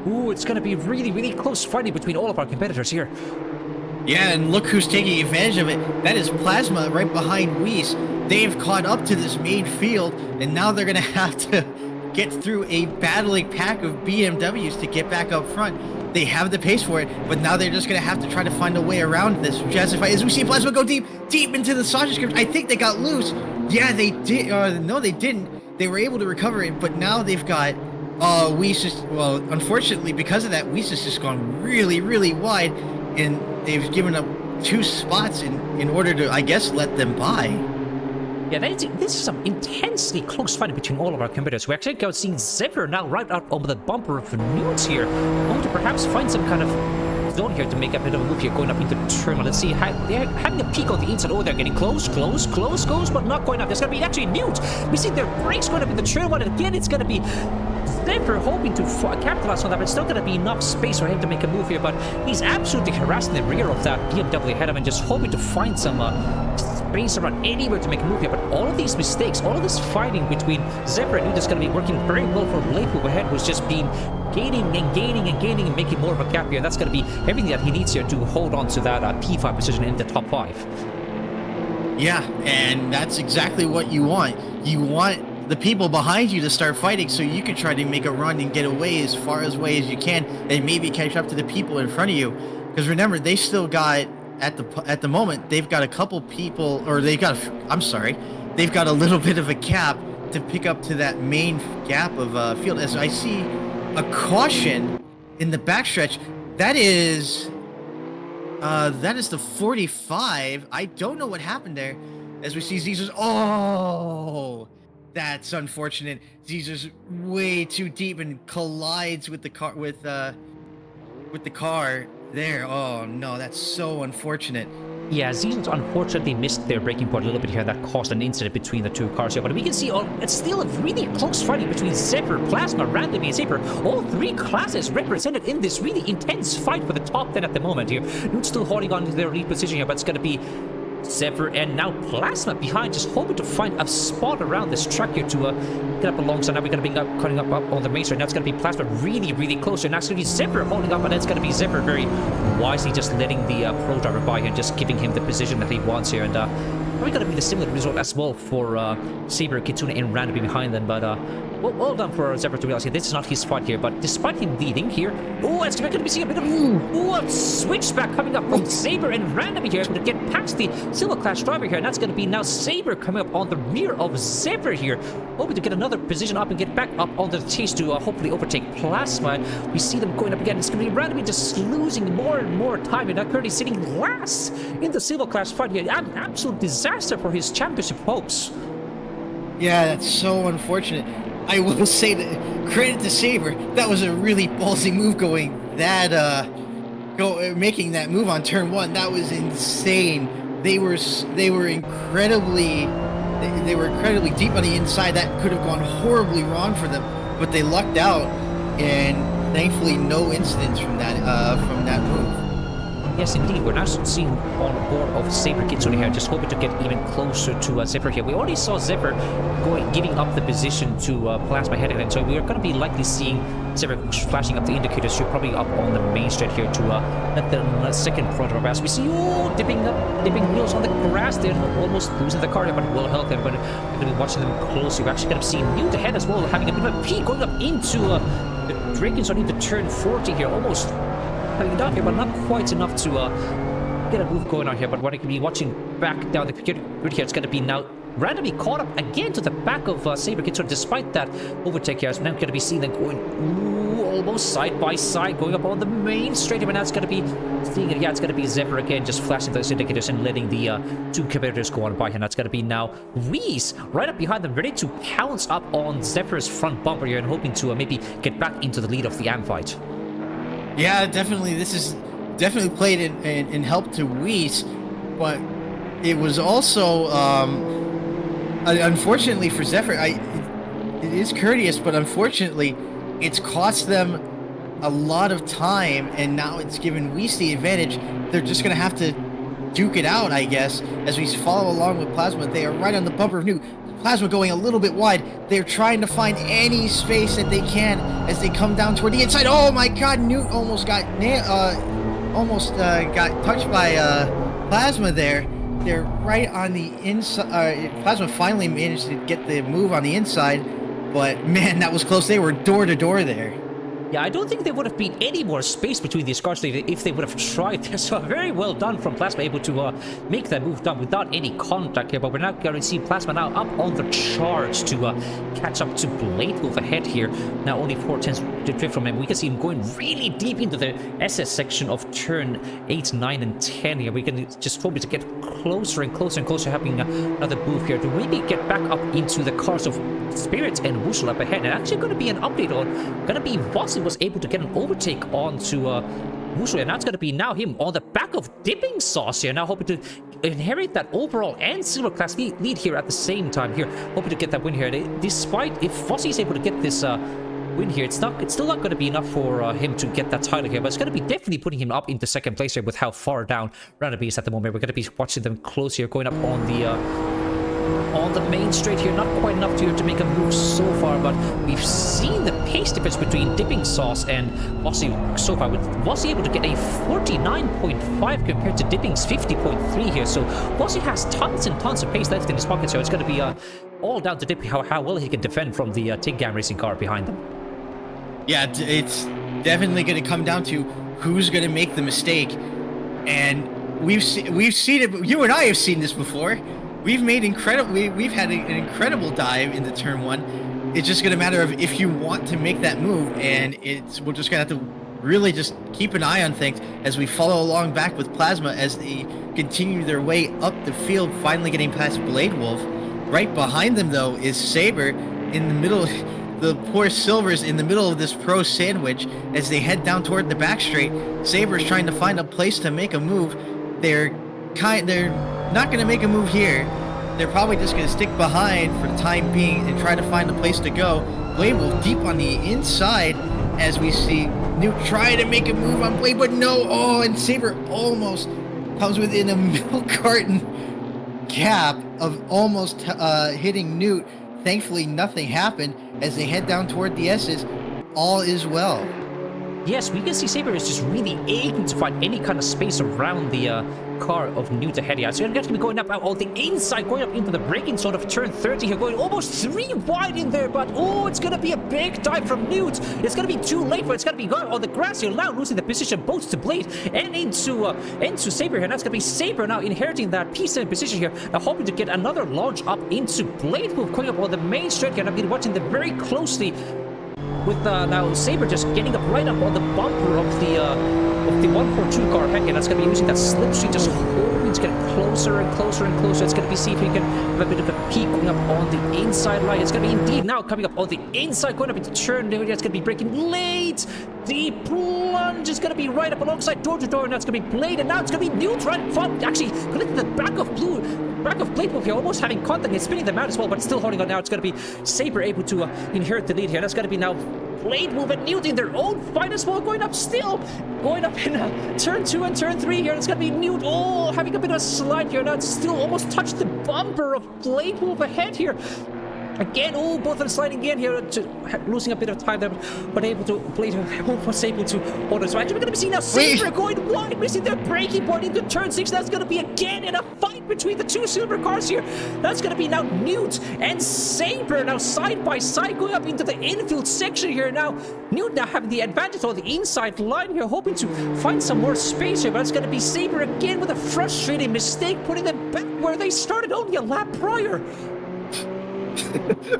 It's going to be really close fighting between all of our competitors here. Yeah, and look who's taking advantage of it. That is Plasma right behind Weiss. They've caught up to this main field, and now they're going to have to get through a battling pack of BMWs to get back up front. They have the pace for it, but now they're just going to have to try to find a way around this Jazzy fight. As we see Plasma go deep into the sausage script. I think they got loose. Yeah, they did. No, they didn't. They were able to recover it, but now they've got Weiss. Unfortunately, because of that, Weiss has just gone really wide, and they've given up 2 spots in order to, I guess, let them by. Yeah, this is some intensely close fighting between all of our competitors. We actually got seeing Zephyr now right out over the bumper of Nudes here. Going to perhaps find some kind of zone here to make a bit of a move here, going up into the terminal. Let's see, they're having a peek on the inside. Oh, they're getting close, but not going up. There's going to be actually Nudes. We see their brakes going up in the terminal, and again, it's going to be Zephyr hoping to capitalize on that, but it's not going to be enough space for him to make a move here, but he's absolutely harassing the rear of that BMW ahead of him and just hoping to find some space around anywhere to make a move here. But all of these mistakes, all of this fighting between Zephyr and Nude is going to be working very well for Blade Move ahead, who's just been gaining and making more of a gap here, and that's going to be everything that he needs here to hold on to that P5 position in the top 5. Yeah, and that's exactly what you want. You want the people behind you to start fighting so you can try to make a run and get away as far away as you can and maybe catch up to the people in front of you. Because remember, they still got, at the moment, they've got a couple people, or they've got a little bit of a gap to pick up to that main gap of field. As I see a caution in the backstretch, that is the 45. I don't know what happened there. As we see Zezer's, oh, that's unfortunate. Zezer's way too deep and collides with the car with the car there. Oh no, that's so unfortunate. Yeah, Zezer's unfortunately missed their braking point a little bit here. That caused an incident between the two cars here. But we can see it's still a really close fighting between Zephyr, Plasma, Randomly, and Saber. All three classes represented in this really intense fight for the top 10 at the moment here. Nude's still holding on to their lead position here, but it's going to be Zephyr and now Plasma behind, just hoping to find a spot around this truck here to get up alongside. Now we're going to be cutting up on the main street. Now it's going to be Plasma really close. And now it's going to be Zephyr holding up, and it's going to be Zephyr very wisely just letting the pro driver by here and just giving him the position that he wants here. And probably going to be the similar result as well for Saber, Kitsune, and Randomly behind them. But well done for Zephyr to realize here this is not his fight here. But despite him leading here, it's going to be seeing a bit of a switchback coming up from Saber and Randomly here to get past the Silver Class driver here, and that's going to be now Saber coming up on the rear of Zephyr here, hoping to get another position up and get back up on the chase to hopefully overtake Plasma. We see them going up again. It's going to be Randomly just losing more and more time, and now currently sitting last in the Silver Class fight here. An absolute disaster for his championship hopes. Yeah, that's so unfortunate. I will say that credit to Saber, that was a really ballsy move making that move on turn 1. That was insane. They were incredibly deep on the inside. That could have gone horribly wrong for them, but they lucked out, and thankfully no incidents from that move. Yes, indeed. We're now seeing on board of Saber Kitsune here, just hoping to get even closer to Zephyr here. We already saw Zephyr giving up the position to Plasma heading in, so we're going to be likely seeing Zephyr flashing up the indicators here, probably up on the main straight here to let the second front of us. We see dipping wheels on the grass. They're almost losing the car here, but will help them. But we're going to be watching them closely. We're actually going to see Nude ahead as well, having a bit of a peak going up into the Draken's on into turn 40 here, almost coming down here, but not quite enough to get a move going on here. But what I can be watching back down the grid here, it's going to be now Randomly caught up again to the back of Saber Kitsune, despite that overtake here. So now going to be seeing them going almost side by side, going up on the main straight. But now it's going to be seeing it. Yeah, it's going to be Zephyr again, just flashing those indicators and letting the two competitors go on by here. Now it's going to be now Reese right up behind them, ready to pounce up on Zephyr's front bumper here and hoping to maybe get back into the lead of the AM fight. Yeah, definitely. This is definitely played in help to Weiss, but it was also, unfortunately for Zephyr, it is courteous, but unfortunately, it's cost them a lot of time, and now it's given Weiss the advantage. They're just going to have to duke it out, I guess, as we follow along with Plasma. They are right on the bumper of Nude. Plasma going a little bit wide. They're trying to find any space that they can as they come down toward the inside. Oh my God! Newt almost got touched by Plasma there. They're right on the inside. Plasma finally managed to get the move on the inside, but man, that was close. They were door to door there. Yeah, I don't think there would have been any more space between these cars if they would have tried. So very well done from Plasma, able to make that move done without any contact here. But we're now going to see Plasma now up on the charge to catch up to Blade Wolf ahead here. Now only 4/10 to drift from him. We can see him going really deep into the SS section of turn 8, 9, and 10 here. We can just hope to get closer and closer and closer, having another move here to really get back up into the cars of Spirits and Wushel up ahead. And actually going to be an update on, going to be Vossy was able to get an overtake onto Wushel, and that's going to be now him on the back of Dipping Sauce here, now hoping to inherit that overall and silver class lead here at the same time here, hoping to get that win here. Despite if Vossy is able to get this win here, it's still not going to be enough for him to get that title here, but it's going to be definitely putting him up into second place here with how far down Ranabee is at the moment. We're going to be watching them close here, going up on the main straight here. Not quite enough to make a move so far, but we've seen the pace difference between Dipping Sauce and Vossy so far, with Vossy able to get a 49.5 compared to Dipping's 50.3 here. So Vossy has tons and tons of pace left in his pocket, so it's going to be all down to Dipping how well he can defend from the Tigam racing car behind them. Yeah, it's definitely going to come down to who's going to make the mistake, and we've seen it. You and I have seen this before. We've had an incredible dive into turn 1. It's just going to matter of if you want to make that move, and we're just going to have to really just keep an eye on things as we follow along back with Plasma as they continue their way up the field, finally getting past Blade Wolf. Right behind them, though, is Saber in the middle. The poor Silvers in the middle of this pro sandwich as they head down toward the back straight. Saber's trying to find a place to make a move. They're not going to make a move here. They're probably just going to stick behind for the time being and try to find a place to go. Blade Wolf deep on the inside as we see Newt try to make a move on Blade, but no. Oh, and Saber almost comes within a milk carton gap of almost hitting Newt. Thankfully, nothing happened as they head down toward the S's. All is well. Yes, we can see Saber is just really aching to find any kind of space around the car of Newt ahead here. So you're going to be going up on the inside, going up into the braking zone of turn 30 here, going almost 3 wide in there, but oh, it's going to be a big dive from Newt. It's going to be too late for it. It's going to be going on the grass here, now losing the position both to Blade and into Saber here. And that's going to be Saber now inheriting that P7 position here, now hoping to get another launch up into Blade Wolf, going up on the main straight here. And I've been watching them very closely with now Saber just getting up right up on the bumper of the 142 car head, and that's going to be using that slipstream, just hoping to get closer and closer and closer. It's going to be see if he can have a bit of a peek going up on the inside line. It's going to be indeed now coming up on the inside, going up into turn. It's going to be breaking late. The plunge is going to be right up alongside door to door, and that's going to be Blade, and now it's going to be Newt right in front, actually connecting the back of Blade Wolf here, almost having contact and spinning them out as well, but still holding on now. It's going to be Saber able to inherit the lead here. That's going to be now Blade Wolf and Newt in their own fight as well, going up in turn 2 and turn 3 here. It's going to be Newt, having a bit of a slide here. Now it's still almost touched the bumper of Blade Wolf ahead here. Again, both of them sliding again here, losing a bit of time there, but Blade was able to hold it. So actually we're going to be seeing now Saber going wide, missing their braking point into turn 6. That's going to be again in a fight between the two silver cars here. That's going to be now Newt and Saber now side by side going up into the infield section here. Now Newt now having the advantage on the inside line here, hoping to find some more space here, but it's going to be Saber again with a frustrating mistake, putting them back where they started only a lap prior.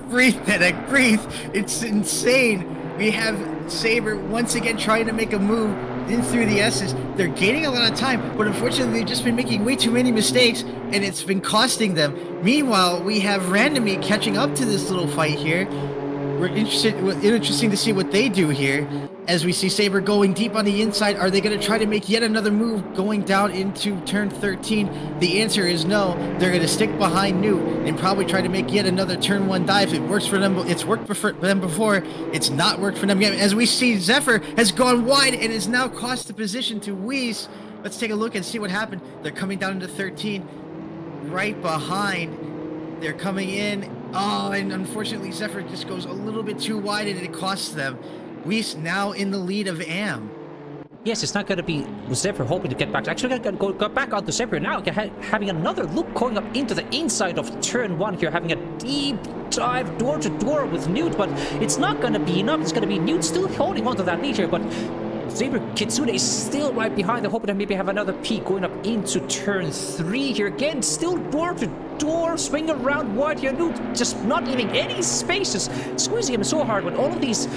Breathe, Denak, breathe. It's insane. We have Saber once again trying to make a move in through the S's. They're gaining a lot of time, but unfortunately they've just been making way too many mistakes, and it's been costing them. Meanwhile, we have Randomly catching up to this little fight here. We're interesting to see what they do here as we see Saber going deep on the inside. Are they going to try to make yet another move going down into turn 13? The answer is no. They're going to stick behind Newt and probably try to make yet another turn 1 dive. It works for them. It's worked for them before. It's not worked for them again. As we see Zephyr has gone wide and has now cost the position to Weiss. Let's take a look and see what happened. They're coming down into 13 right behind. They're coming in. And unfortunately Zephyr just goes a little bit too wide and it costs them. Weiss now in the lead of Am. Yes, it's not going to be Zephyr hoping to get back. Actually, going to go back onto Zephyr now, having another look going up into the inside of turn 1 here, having a deep dive door to door with Newt, but it's not going to be enough. It's going to be Newt still holding onto that lead here, but Saber Kitsune is still right behind. They're hoping to maybe have another peak going up into turn 3 here. Again, still door to door, swing around wide here. Newt just not leaving any spaces, squeezing him so hard. But all this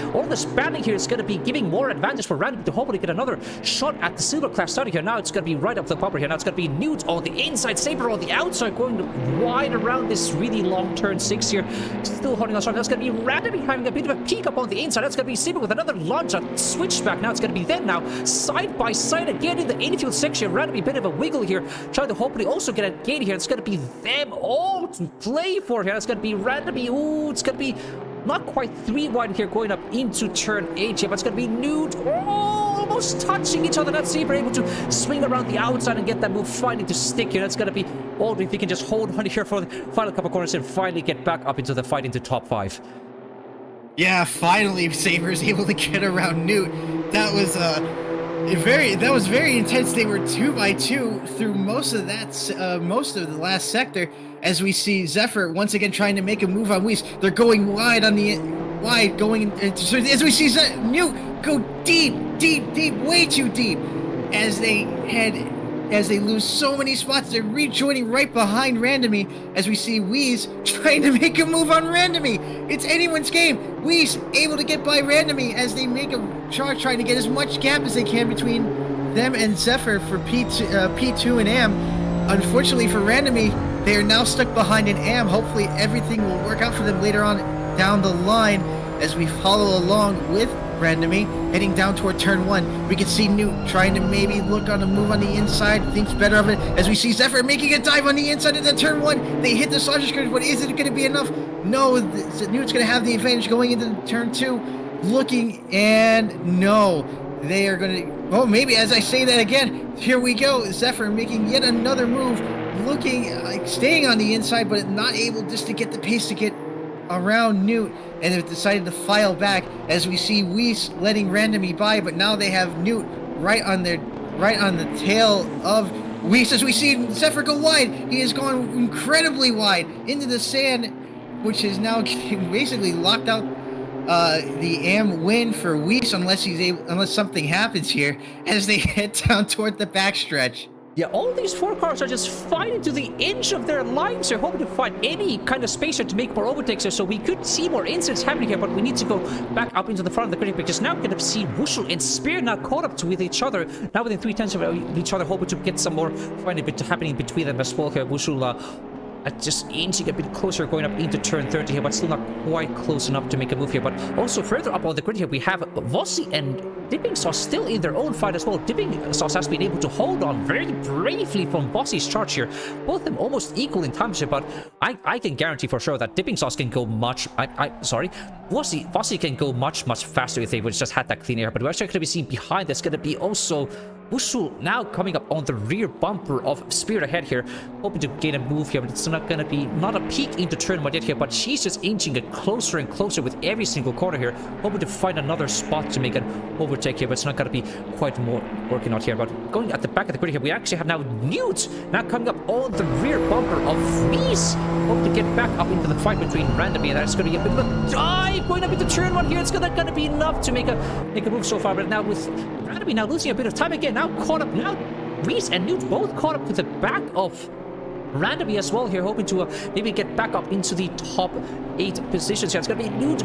battling here is going to be giving more advantage for Randy to hopefully get another shot at the silver class starting here. Now it's going to be right up the bumper here. Now it's going to be Newt on the inside, Saber on the outside, going wide around this really long turn 6 here. Still holding on strong. That's going to be Randy having a bit of a peek up on the inside. That's going to be Saber with another launch, a switchback. Now it's going to be them now, side by side again in the infield section. Randy, a bit of a wiggle here, trying to hopefully also get a gain here. It's going to be them all to play for here. It's going to be Randy. Ooh, it's going to be not quite 3 wide here going up into turn 8 here, but it's going to be Newt almost touching each other. That's Saber able to swing around the outside and get that move finally to stick here. That's going to be all if he can just hold on here for the final couple corners and finally get back up into the fight into top 5. Yeah, finally Saber's able to get around Newt. That was very intense. They were 2 by 2 through most of the last sector. As we see Zephyr once again trying to make a move on Weiss. They're going wide on the so as we see Newt go deep, way too deep. As they lose so many spots, they're rejoining right behind Randomy. As we see Weiss trying to make a move on Randomy. It's anyone's game. Weiss able to get by Randomy as they make a charge, trying to get as much gap as they can between them and Zephyr for P2 and AM. Unfortunately for Randomy, they are now stuck behind an AM. Hopefully everything will work out for them later on down the line as we follow along with Randomy heading down toward turn 1. We can see Newt trying to maybe look on a move on the inside, thinks better of it, as we see Zephyr making a dive on the inside of that turn 1. They hit the sausage curve, but is it going to be enough? No, Newt's going to have the advantage going into turn 2, looking, and no, they are going to, oh, maybe as I say that again, here we go, Zephyr making yet another move, looking like staying on the inside, but not able just to get the pace to get around Newt, and have decided to file back as we see Weiss letting Randomy by, but now they have Newt right on the tail of Weiss as we see Zephyr go wide. He has gone incredibly wide into the sand, which is now basically locked out the AM win for Weiss unless something happens here as they head down toward the backstretch. Yeah, all these 4 cars are just fighting to the inch of their lives. They're hoping to find any kind of space here to make more overtakes here, so we could see more incidents happening here, but we need to go back up into the front of the grid because now we're going to see Wushel and Spear now caught up with each other, now within 3/10 of each other, hoping to get some more fighting happening between them as well here. Wushel just inching a bit closer going up into turn 30 here, but still not quite close enough to make a move here. But also further up on the grid here, we have Vossi and Dipping Sauce still in their own fight as well. Dipping Sauce has been able to hold on very bravely from Vossi's charge here. Both of them almost equal in time here, but I can guarantee for sure that Dipping Sauce can go much... Vossi can go much faster if they would just had that clean air. But we're actually going to be seeing behind that's going to be also Wushel now coming up on the rear bumper of Spirit ahead here, hoping to gain a move here, but it's not going to be not a peak into turn 1 yet here, but she's just inching it closer and closer with every single corner here, hoping to find another spot to make an overtake here, but it's not going to be quite more working out here. But going at the back of the grid here, we actually have now Newt now coming up on the rear bumper of Weiss, hoping to get back up into the fight between Randomy, and that's going to be a bit of a dive going up into turn 1 here. It's not going to be enough to make a move so far, but now with Randomy now losing a bit of time again, now caught up, now Weiss and Newt both caught up to the back of Randomy as well here, hoping to maybe get back up into the top 8 positions here. It's going to be Newt,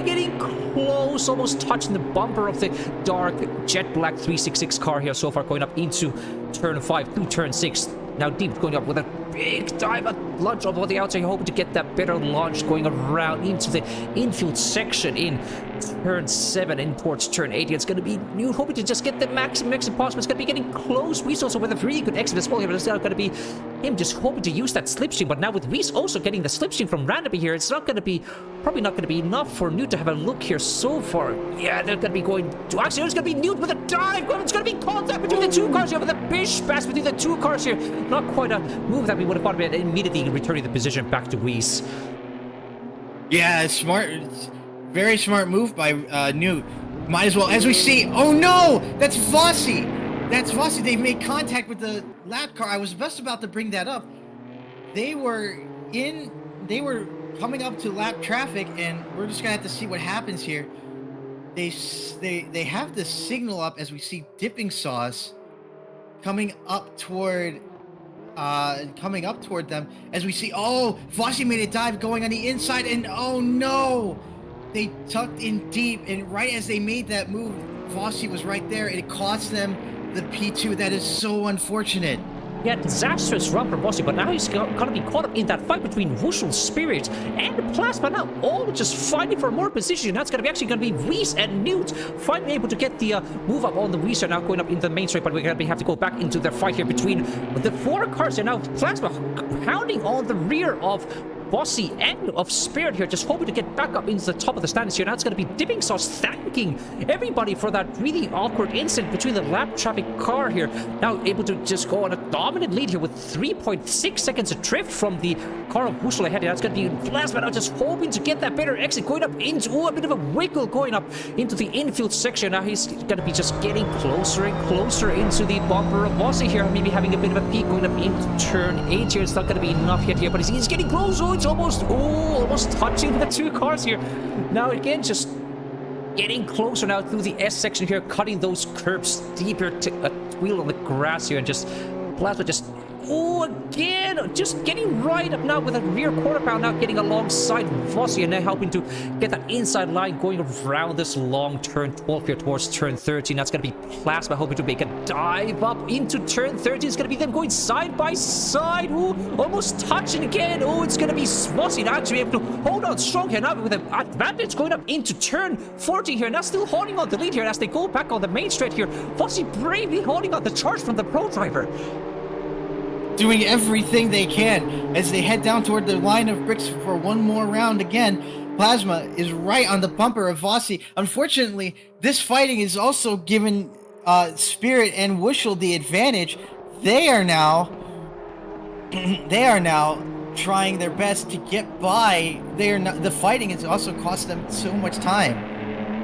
getting close, almost touching the bumper of the dark jet black 366 car here so far, going up into turn 5 to turn 6. Now deep going up with a big dive at launch over the outside, hoping to get that better launch going around into the infield section in turn 7 in towards turn 8. It's going to be Newt hoping to just get the maximum exit possible. It's going to be getting close. Weiss also with a really good exit as well here, but it's now going to be him just hoping to use that slipstream. But now with Weiss also getting the slipstream from Randomy here, it's not going to be, probably not going to be enough for Newt to have a look here so far. Yeah, they're going to be going to, actually it's going to be Newt with a dive. It's going to be contact between the 2 cars here with a bish pass between the 2 cars here. Not quite a move that we would have thought about, immediately returning the position back to Weiss. Yeah, smart, very smart move by Newt. Might as well. As we see, oh no, that's Vossi. That's Vossi. They've made contact with the lap car. I was just about to bring that up. They were coming up to lap traffic, and we're just gonna have to see what happens here. They have the signal up as we see dipping sauce coming up toward them as we see, oh, Vossi made a dive going on the inside, and oh no, they tucked in deep, and right as they made that move, Vossi was right there, and it cost them the P2. That is so unfortunate. Yeah, disastrous run from Vossi, but now he's gonna be caught up in that fight between Wushel, Spirit, and Plasma. Now, all just fighting for more position. That's gonna be Weiss and Newt finally able to get the move up on the Weiss. Are now going up into the main straight, but we're gonna have to go back into the fight here between the 4 cars. And now Plasma pounding on the rear of Vossi and of Spirit here, just hoping to get back up into the top of the standings here. Now it's going to be Dipping Sauce thanking everybody for that really awkward incident between the lap traffic car here. Now able to just go on a dominant lead here with 3.6 seconds adrift from the car of Wushel ahead. That's going to be Plasma now just hoping to get that better exit, going up into a bit of a wiggle, going up into the infield section. Now he's going to be just getting closer and closer into the bumper of Vossi here, maybe having a bit of a peak going up into turn 8 here. It's not going to be enough yet here, but he's getting close. Oh, it's almost touching the 2 cars here. Now again, just getting closer now through the S section here, cutting those curbs deeper to a wheel on the grass here, and just Plasma just again, just getting right up now with a rear quarter pound, now getting alongside Vossi, and now helping to get that inside line going around this long turn 12 here towards turn 13. That's going to be Plasma hoping to make a dive up into turn 13. It's going to be them going side by side. Almost touching again. It's going to be Vossi now actually able to hold on strong here now with an advantage going up into turn 14 here. Now still holding on the lead here as they go back on the main straight here. Vossi bravely holding on the charge from the pro driver, doing everything they can as they head down toward the line of bricks for one more round. Again, Plasma is right on the bumper of Vossi. Unfortunately, this fighting is also given Spirit and Wushel the advantage. They are now trying their best to get by. The fighting has also cost them so much time.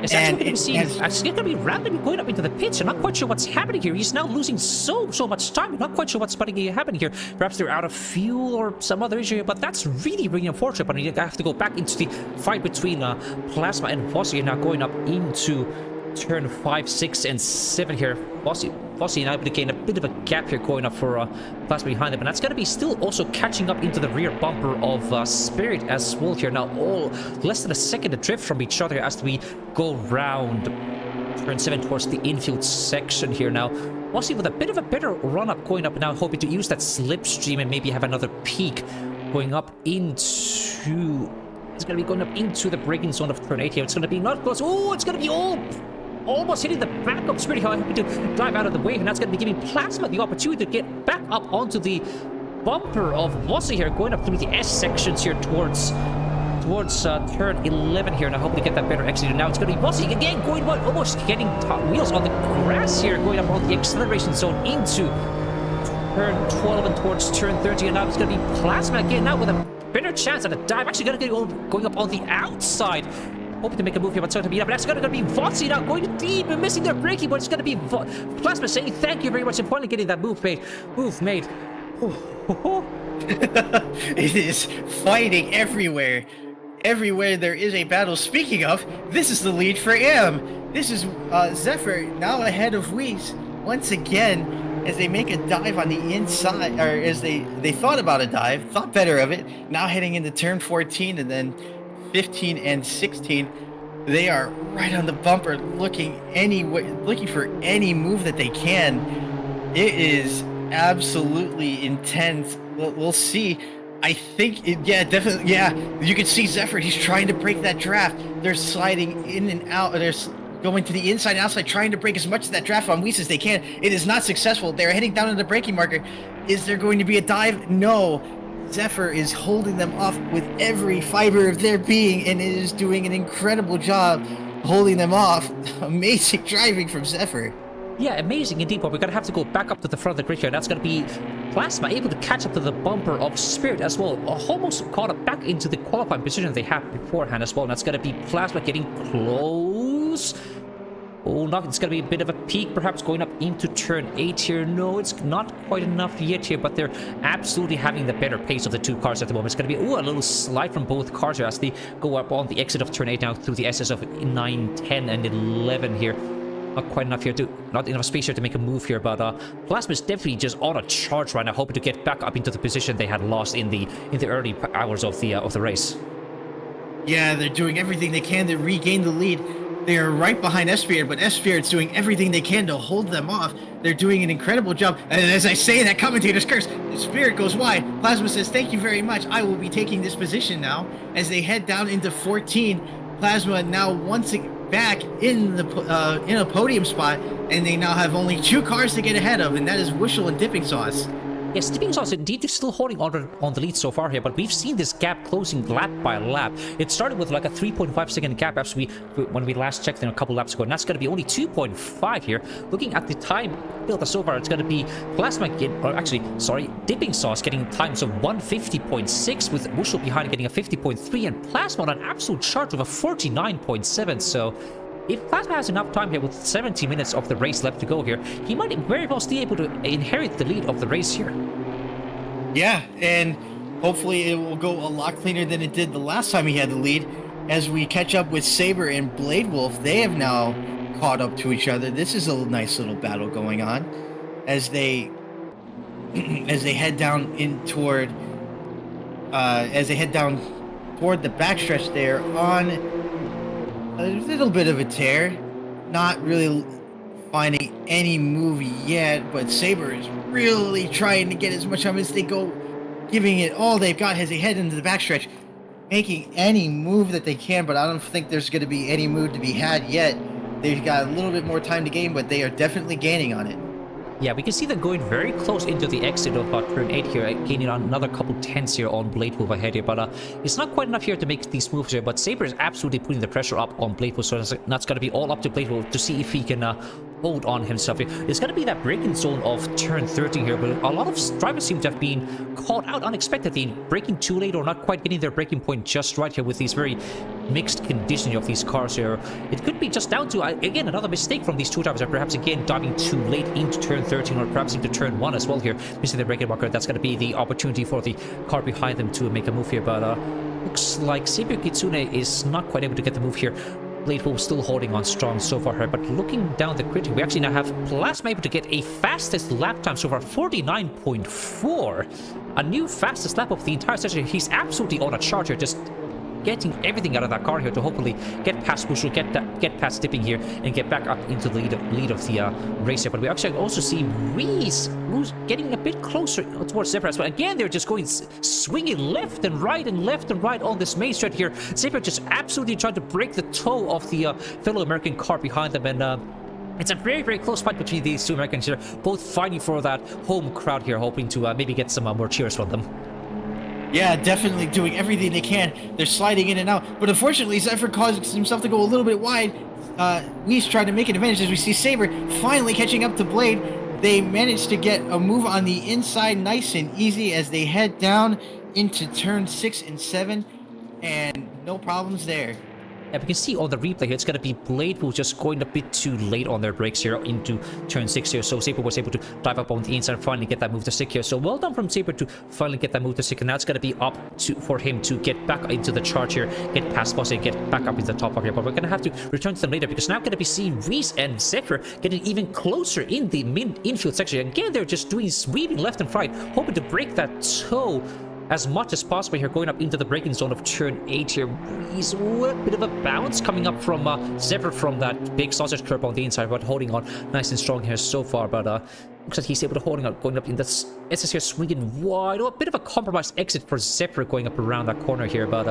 It's actually going to be randomly going up into the pits. I'm not quite sure what's happening here. He's now losing so much time. I'm not quite sure what's happening here. Perhaps they're out of fuel or some other issue, but that's really unfortunate. But I have to go back into the fight between Plasma and Vossi, now going up into turn 5, 6, and 7 here. Vossi now able to gain a bit of a gap here going up for Plasma behind them, and that's going to be still also catching up into the rear bumper of Spirit as well here. Now all less than a second adrift from each other as we go round turn 7 towards the infield section here. Now Vossi with a bit of a better run up going up now, hoping to use that slipstream and maybe have another peak going up into... It's going to be going up into the braking zone of turn 8 here. It's going to be not close. It's going to be almost hitting the back of Spirit, hoping to drive out of the way, and that's going to be giving Plasma the opportunity to get back up onto the bumper of Vossi here, going up through the S sections here towards turn 11 here, and I hope to get that better exit. Now it's going to be Vossi again going almost getting wheels on the grass here, going up on the acceleration zone into turn 12 and towards turn 30, and now it's going to be Plasma again now with a better chance at a dive. Actually going to get going up on the outside, hoping to make a move here, but it's going to be up. That's going to be Vossi now going deep and missing their braking, but it's going to be Plasma saying thank you very much and finally getting that move made. It is fighting everywhere. Everywhere there is a battle. Speaking of, this is the lead for M. This is Zephyr now ahead of Weiss once again as they make a dive on the inside, or as they thought about a dive, thought better of it. Now heading into turn 14 and then 15 and 16, they are right on the bumper, looking for any move that they can. It is absolutely intense. We'll see. I think definitely, you can see Zephyr, he's trying to break that draft. They're sliding in and out, they're going to the inside and outside, trying to break as much of that draft on Weiss as they can. It is not successful. They're heading down to the braking marker. Is there going to be a dive? No. Zephyr is holding them off with every fiber of their being, and it is doing an incredible job holding them off. Amazing driving from Zephyr. Yeah, amazing indeed, but we're going to have to go back up to the front of the grid here. That's going to be Plasma able to catch up to the bumper of Spirit as well. Almost caught up back into the qualifying position they had beforehand as well. And that's going to be Plasma getting close. Oh, no, it's going to be a bit of a peak, perhaps going up into turn 8 here. No, it's not quite enough yet here, but they're absolutely having the better pace of the two cars at the moment. It's going to be, a little slide from both cars here as they go up on the exit of turn 8 now through the SS of 9, 10, and 11 here. Not quite enough here not enough space here to make a move here, but Plasma is definitely just on a charge right now, hoping to get back up into the position they had lost in the early hours of the race. Yeah, they're doing everything they can to regain the lead. They are right behind S-Spirit, but S-Spirit's doing everything they can to hold them off. They're doing an incredible job. And as I say that, commentator's curse, the Spirit goes wide. Plasma says, thank you very much. I will be taking this position now. As they head down into 14, Plasma now once back in a podium spot, and they now have only 2 cars to get ahead of, and that is Wushel and Dipping Sauce. Yes, Dipping Sauce indeed is still holding on the lead so far here, but we've seen this gap closing lap by lap. It started with like a 3.5 second gap after when we last checked in a couple laps ago, and that's going to be only 2.5 here. Looking at the time built so far, it's going to be Dipping Sauce getting times of 150.6 with Wushel behind getting a 50.3, and Plasma on an absolute charge of a 49.7. So if Plasma has enough time here with 70 minutes of the race left to go here, he might very well be able to inherit the lead of the race here. Yeah, and hopefully it will go a lot cleaner than it did the last time he had the lead. As we catch up with Saber and Blade Wolf, they have now caught up to each other. This is a nice little battle going on as they head down toward the backstretch there on a little bit of a tear. Not really finding any move yet, but Saber is really trying to get as much time as they go, giving it all they've got as they head into the backstretch, making any move that they can, but I don't think there's going to be any move to be had yet. They've got a little bit more time to gain, but they are definitely gaining on it. Yeah, we can see them going very close into the exit of turn 8 here, gaining another couple tenths here on Blade Wolf ahead here, but it's not quite enough here to make these moves here, but Saber is absolutely putting the pressure up on Blade Wolf, so that's going to be all up to Blade Wolf to see if he can hold on himself here. It's going to be that braking zone of turn 13 here, but a lot of drivers seem to have been caught out unexpectedly, braking too late or not quite getting their braking point just right here with these very mixed conditioning of these cars here. It could be just down to, again, another mistake from these two drivers, or perhaps again diving too late into turn 13 or perhaps into turn 1 as well here, missing the braking marker. That's going to be the opportunity for the car behind them to make a move here, but looks like Saber Kitsune is not quite able to get the move here. Blade Wolf still holding on strong so far here, but looking down the grid, we actually now have Plasma able to get a fastest lap time so far, 49.4. A new fastest lap of the entire session. He's absolutely on a charge here, just getting everything out of that car here to hopefully get past Wushel, get past Dipping here, and get back up into the lead of the race here. But we actually also see Reese getting a bit closer towards Zebra as well. Again, they're just going swinging left and right on this main straight here. Zebra just absolutely trying to break the toe of the fellow American car behind them, and it's a very, very close fight between these two Americans here, both fighting for that home crowd here, hoping to maybe get some more cheers from them. Yeah, definitely doing everything they can. They're sliding in and out, but unfortunately, Zephyr caused himself to go a little bit wide. We's trying to make an advantage as we see Saber finally catching up to Blade. They managed to get a move on the inside nice and easy as they head down into turn 6 and 7, and no problems there. Yeah, we can see on the replay here, it's going to be Blade who's just going a bit too late on their brakes here into turn 6 here. So Saber was able to dive up on the inside and finally get that move to stick here. So well done from Saber to finally get that move to stick. And now it's going to be up for him to get back into the charge here, get past Fosse, get back up into the top of here. But we're going to have to return to them later because now we're going to be seeing Reese and Zephyr getting even closer in the infield section. Again, they're just doing weaving left and right, hoping to break that toe as much as possible here, going up into the braking zone of turn 8 here. He's a bit of a bounce coming up from Zephyr from that big sausage curb on the inside, but holding on nice and strong here so far. But looks like he's able to holding out, going up in this SS here, swinging wide. Oh, a bit of a compromised exit for Zephyr going up around that corner here, but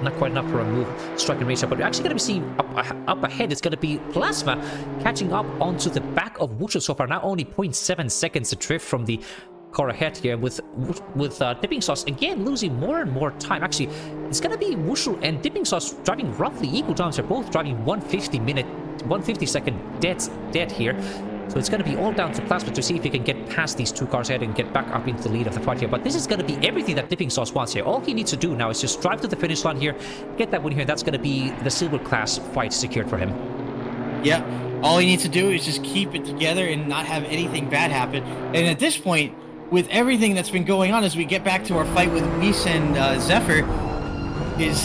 not quite enough for a move, striking race up. But we're actually going to be seeing up ahead, it's going to be Plasma catching up onto the back of Wushel so far. Now only 0.7 seconds adrift from the car ahead here with Dipping Sauce again losing more and more time. Actually, it's gonna be Wushel and Dipping Sauce driving roughly equal times. They're both driving 150 second dead here. So it's gonna be all down to Plasma to see if he can get past these two cars ahead and get back up into the lead of the fight here. But this is gonna be everything that Dipping Sauce wants here. All he needs to do now is just drive to the finish line here, get that win here. That's gonna be the silver class fight secured for him. Yep. All he needs to do is just keep it together and not have anything bad happen. And at this point, with everything that's been going on, as we get back to our fight with Weiss and Zephyr, is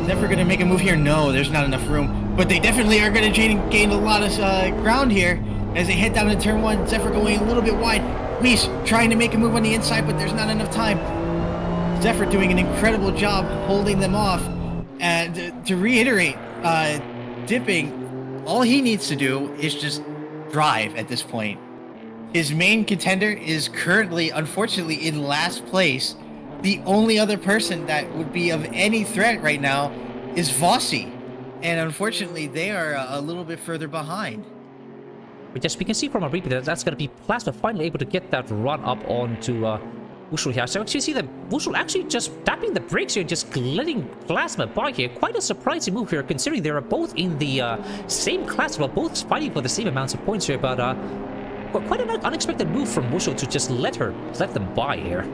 Zephyr going to make a move here? No, there's not enough room. But they definitely are going to gain a lot of ground here as they head down to turn 1. Zephyr going a little bit wide. Weiss trying to make a move on the inside, but there's not enough time. Zephyr doing an incredible job holding them off. And to reiterate, Dipping, all he needs to do is just drive at this point. His main contender is currently, unfortunately, in last place. The only other person that would be of any threat right now is Vossi. And unfortunately, they are a little bit further behind. But yes, we can see from our replay that that's going to be Plasma finally able to get that run up onto Wushul here. So actually see that Wushul actually just tapping the brakes here, just letting Plasma by here. Quite a surprising move here, considering they are both in the same class, well, both fighting for the same amounts of points here. But quite an unexpected move from Wushul to just let them by here.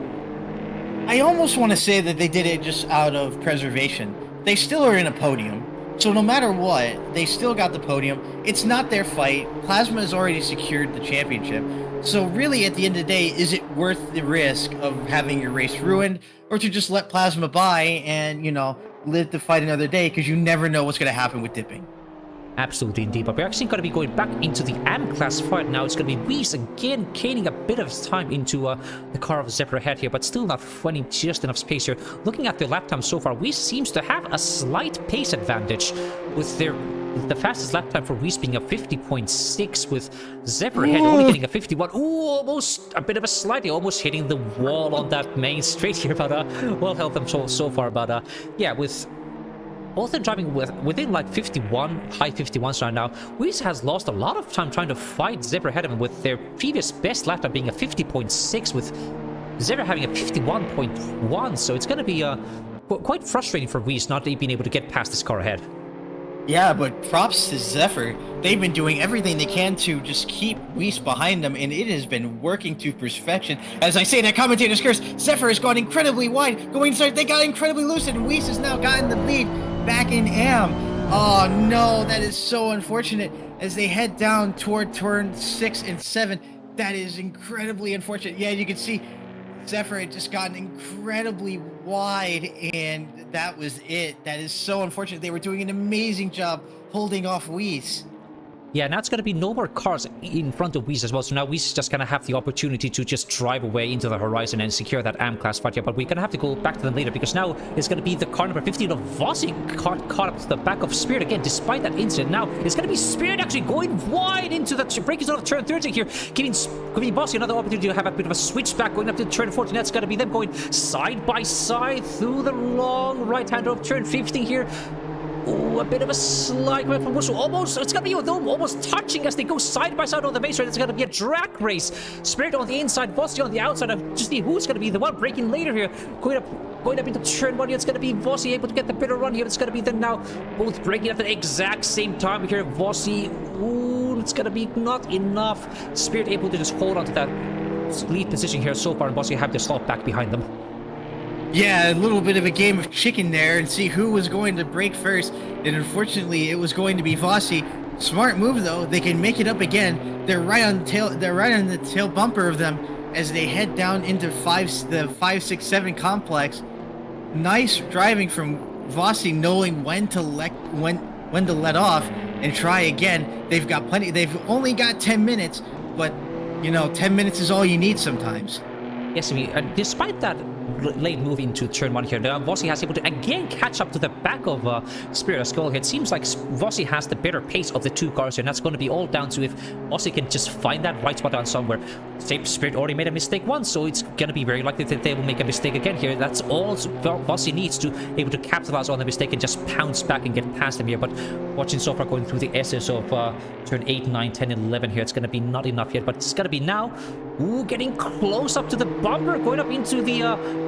I almost want to say that they did it just out of preservation. They still are in a podium. So no matter what, they still got the podium. It's not their fight. Plasma has already secured the championship. So really, at the end of the day, is it worth the risk of having your race ruined, or to just let Plasma by and, you know, live to fight another day, because you never know what's going to happen with Dipping. Absolutely indeed, but we're actually going to be going back into the AM class fight now. It's going to be Weiss again gaining a bit of time into the car of Zephyr ahead here, but still not finding just enough space here. Looking at their lap time so far, Weiss seems to have a slight pace advantage with the fastest lap time for Weiss being a 50.6, with Zephyr ahead only getting a 51. Ooh, almost a bit of a slide, almost hitting the wall on that main straight here, but well held them so far. But yeah, with both are driving within like 51, high 51s right now. Weiss has lost a lot of time trying to fight Zephyr ahead of him, with their previous best lap time being a 50.6, with Zephyr having a 51.1. So it's going to be quite frustrating for Weiss not being able to get past this car ahead. Yeah, but props to Zephyr. They've been doing everything they can to just keep Weiss behind them, and it has been working to perfection. As I say that commentator's curse, Zephyr has gone incredibly wide. Going inside, they got incredibly loose, and Weiss has now gotten the lead back in AM. Oh no, that is so unfortunate as they head down toward turn 6 and 7. That is incredibly unfortunate. Yeah, you can see Zephyr had just gotten incredibly wide, and that was it. That is so unfortunate. They were doing an amazing job holding off Weiss. Yeah, now it's going to be no more cars in front of Weiss as well. So now Weiss is just going to have the opportunity to just drive away into the horizon and secure that AM class fight here. But we're going to have to go back to them later, because now it's going to be the car number 15 of Vossi caught up to the back of Spirit again, despite that incident. Now it's going to be Spirit actually going wide into the breaking zone of turn 30 here, giving Vossi another opportunity to have a bit of a switchback going up to turn 14. That's going to be them going side by side through the long right-hander of turn 15 here. Ooh, a bit of a slide from Wushul. Almost, it's going to be them almost touching as they go side by side on the base. Right? It's going to be a drag race. Spirit on the inside, Vossi on the outside. Just see who's going to be the one breaking later here. Going up into turn 1 here. It's going to be Vossi able to get the better run here. It's going to be them now both breaking at the exact same time here. Vossi, ooh, it's going to be not enough. Spirit able to just hold on to that lead position here so far, and Vossi have their slot back behind them. Yeah, a little bit of a game of chicken there, and see who was going to break first. And unfortunately, it was going to be Vossi. Smart move though; they can make it up again. They're right on the tail. They're right on the tail bumper of them as they head down into the 5-6-7 complex. Nice driving from Vossi, knowing when to let off and try again. They've got plenty. They've only got 10 minutes, but you know, 10 minutes is all you need sometimes. Yes, despite that late move into turn 1 here, Vossi has able to again catch up to the back of Spirit of Skull. It seems like Vossi has the better pace of the two cars here, and that's going to be all down to if Vossi can just find that right spot on somewhere. Spirit already made a mistake once, so it's going to be very likely that they will make a mistake again here. That's all Vossi needs to able to capitalize on the mistake and just pounce back and get past them here. But watching so far going through the essence of turn 8, 9, 10, 11 here, it's going to be not enough yet, but it's going to be now. Ooh, getting close up to the bumper, going up into the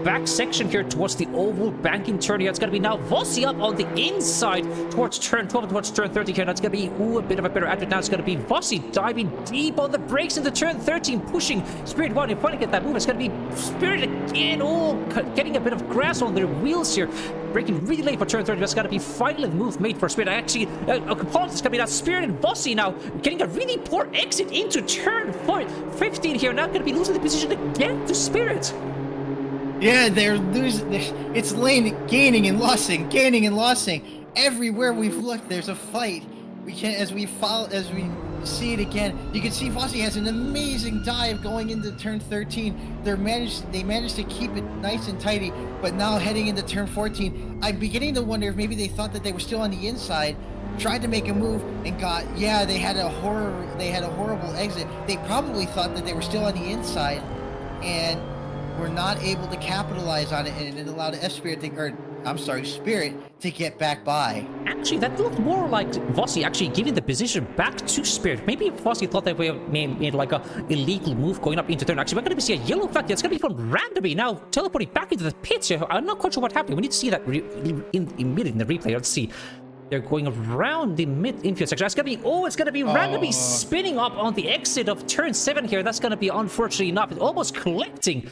back section here towards the oval banking turn here. It's going to be now Vossi up on the inside towards turn 12 and towards turn 30 here. That's going to be a bit of a better advert now. It's going to be Vossi diving deep on the brakes into turn 13, pushing Spirit 1 and trying to get that move. It's going to be Spirit again. Oh, getting a bit of grass on their wheels here. breaking really late for turn 30. That's got to be finally the move made for Spirit. Actually, apologies, it's going to be that Spirit and Bossy now getting a really poor exit into turn 15 here. Now going to be losing the position again to Spirit. Yeah, they're losing. It's lane gaining and losing, gaining and losing. Everywhere we've looked, there's a fight. We can, as we see it again. You can see Bossy has an amazing dive going into turn 13. They managed to keep it nice and tidy, but now heading into turn 14, I'm beginning to wonder if maybe they thought that they were still on the inside, tried to make a move and they had a horrible exit. They probably thought that they were still on the inside and were not able to capitalize on it, and it allowed Spirit to get back by. Actually, that looked more like Vossi actually giving the position back to Spirit. Maybe Vossi thought they made like a illegal move going up into turn. Actually, we're going to see a yellow flag. It's going to be from Randomly now teleporting back into the pits here. I'm not quite sure what happened. We need to see that in the replay. Let's see. They're going around the mid-infield section. That's going to be, it's going to be Randomly spinning up on the exit of turn 7 here. That's going to be, unfortunately enough, almost collecting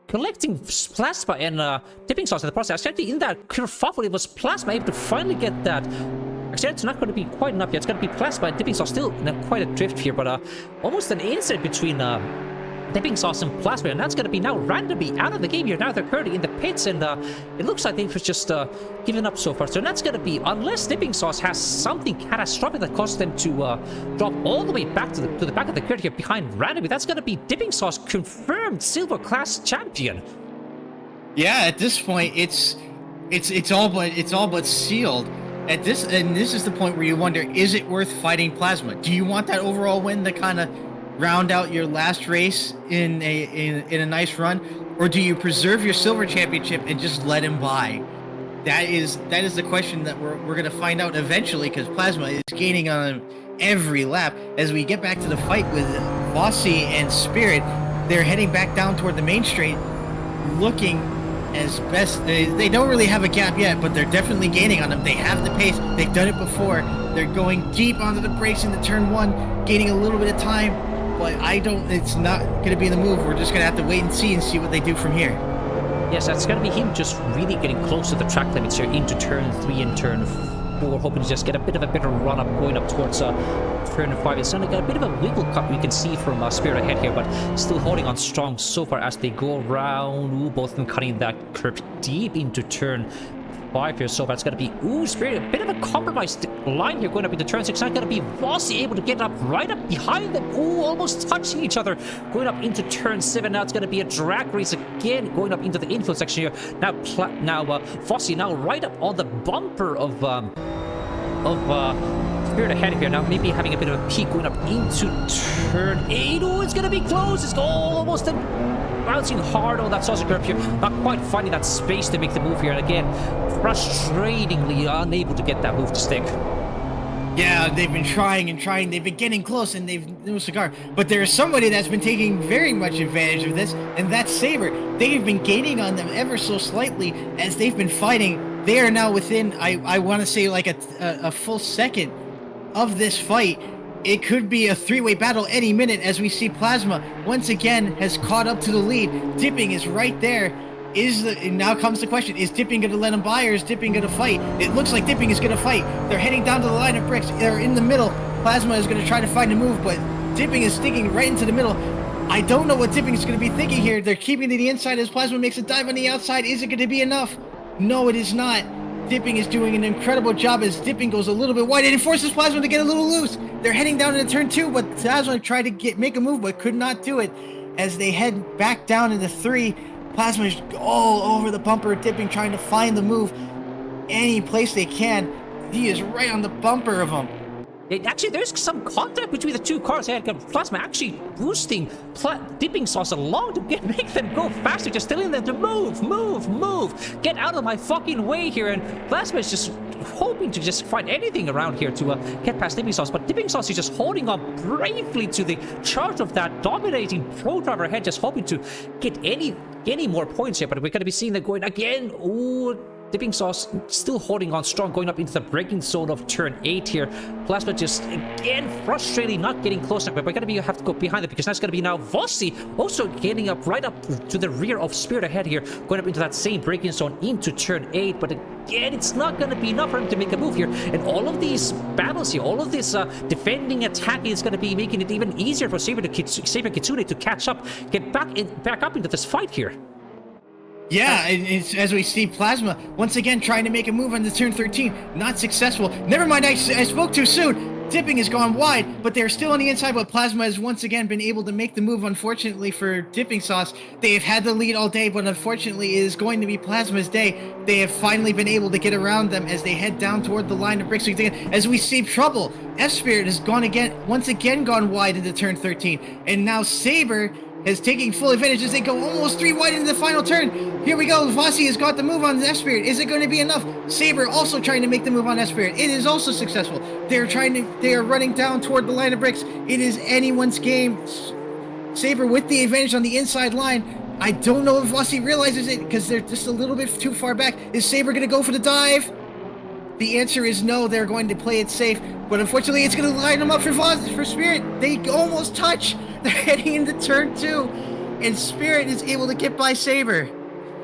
Plasma and Dipping Sauce in the process. Actually, in that kerfuffle, it was Plasma able to finally get that. Actually, it's not going to be quite enough yet. It's going to be Plasma and Dipping Sauce still in quite a drift here, but almost an incident between Dipping Sauce and Plasma, and that's going to be now Randomly out of the game here. Now they're currently in the pits, and it looks like they've just given up so far. So that's going to be, unless Dipping Sauce has something catastrophic that causes them to drop all the way back to the back of the grid here behind Randomly, that's going to be Dipping Sauce confirmed silver class champion. Yeah, at this point, it's all but sealed. And this is the point where you wonder, is it worth fighting Plasma? Do you want that overall win to kind of round out your last race in a nice run, or do you preserve your silver championship and just let him by? That is the question that we're gonna find out eventually, because Plasma is gaining on him every lap. As we get back to the fight with Bossy and Spirit, they're heading back down toward the main straight, looking as best. They don't really have a gap yet, but they're definitely gaining on them. They have the pace. They've done it before. They're going deep onto the brakes into turn 1, gaining a little bit of time. But it's not going to be the move. We're just going to have to wait and see what they do from here. Yes, that's going to be him just really getting close to the track limits here into turn 3 and turn 4, hoping to just get a bit of a better run up going up towards turn 5. It's going to get a bit of a wiggle cut we can see from Spirit ahead here, but still holding on strong so far as they go around. Both of them cutting that curve deep into turn 5 here. So that's going to be Spirit, a bit of a compromised line here going up into turn 6. Not going to be Bossy able to get up right up behind them. Almost touching each other going up into turn 7. Now it's going to be a drag race again going up into the infield section here. Now Bossy now right up on the bumper of Spirit ahead here. Now maybe having a bit of a peak going up into turn 8. It's going to be close. It's almost bouncing hard on that sausage curve here. Not quite finding that space to make the move here. And again, frustratingly unable to get that move to stick. Yeah, they've been trying and trying. They've been getting close, and they've no cigar. But there is somebody that's been taking very much advantage of this, and that's Saber. They've been gaining on them ever so slightly as they've been fighting. They are now within, I want to say, like a full second of this fight. It could be a three-way battle any minute, as we see Plasma once again has caught up to the lead. Dipping is right there. And now comes the question, is Dipping going to let him by, or is Dipping going to fight? It looks like Dipping is going to fight. They're heading down to the line of bricks. They're in the middle. Plasma is going to try to find a move, but Dipping is sticking right into the middle. I don't know what Dipping is going to be thinking here. They're keeping to the inside as Plasma makes a dive on the outside. Is it going to be enough? No, it is not. Dipping is doing an incredible job as Dipping goes a little bit wide, and it forces Plasma to get a little loose. They're heading down into turn 2, but Plasma tried to make a move, but could not do it. As they head back down into 3, Plasma is all over the bumper. Dipping trying to find the move any place they can. He is right on the bumper of them. Actually, there's some contact between the two cars. Plasma actually boosting Dipping Sauce along to make them go faster, just telling them to move. Get out of my fucking way here. And Plasma is just hoping to just find anything around here to get past Dipping Sauce. But Dipping Sauce is just holding on bravely to the charge of that dominating pro driver ahead, just hoping to get any more points here. But we're going to be seeing them going again. Dipping Sauce still holding on strong, going up into the braking zone of turn 8 here. Plasma just, again, frustratingly not getting close enough, but we're going to have to go behind it because that's going to be now Vossi also getting up right up to the rear of Spirit ahead here, going up into that same braking zone into turn 8, but again, it's not going to be enough for him to make a move here, and all of these battles here, all of this defending, attacking is going to be making it even easier for Saber Kitsune to catch up, get back up into this fight here. Yeah, and it's, as we see Plasma once again trying to make a move on the turn 13, not successful. Never mind, I spoke too soon. Dipping has gone wide, but they're still on the inside, but Plasma has once again been able to make the move. Unfortunately for Dipping Sauce, they have had the lead all day, but unfortunately it is going to be Plasma's day. They have finally been able to get around them as they head down toward the line of bricks again. As we see Trouble, F-Spirit has once again gone wide into turn 13, and now Saber is taking full advantage as they go almost 3 wide into the final turn. Here we go. Vossi has got the move on F-Spirit. Is it going to be enough? Saber also trying to make the move on F-Spirit. It is also successful. They are running down toward the line of bricks. It is anyone's game. Saber with the advantage on the inside line. I don't know if Vossi realizes it because they're just a little bit too far back. Is Saber going to go for the dive? The answer is no. They're going to play it safe, but unfortunately it's going to line them up for Spirit. They almost touch. They're heading into turn 2, and Spirit is able to get by Saber.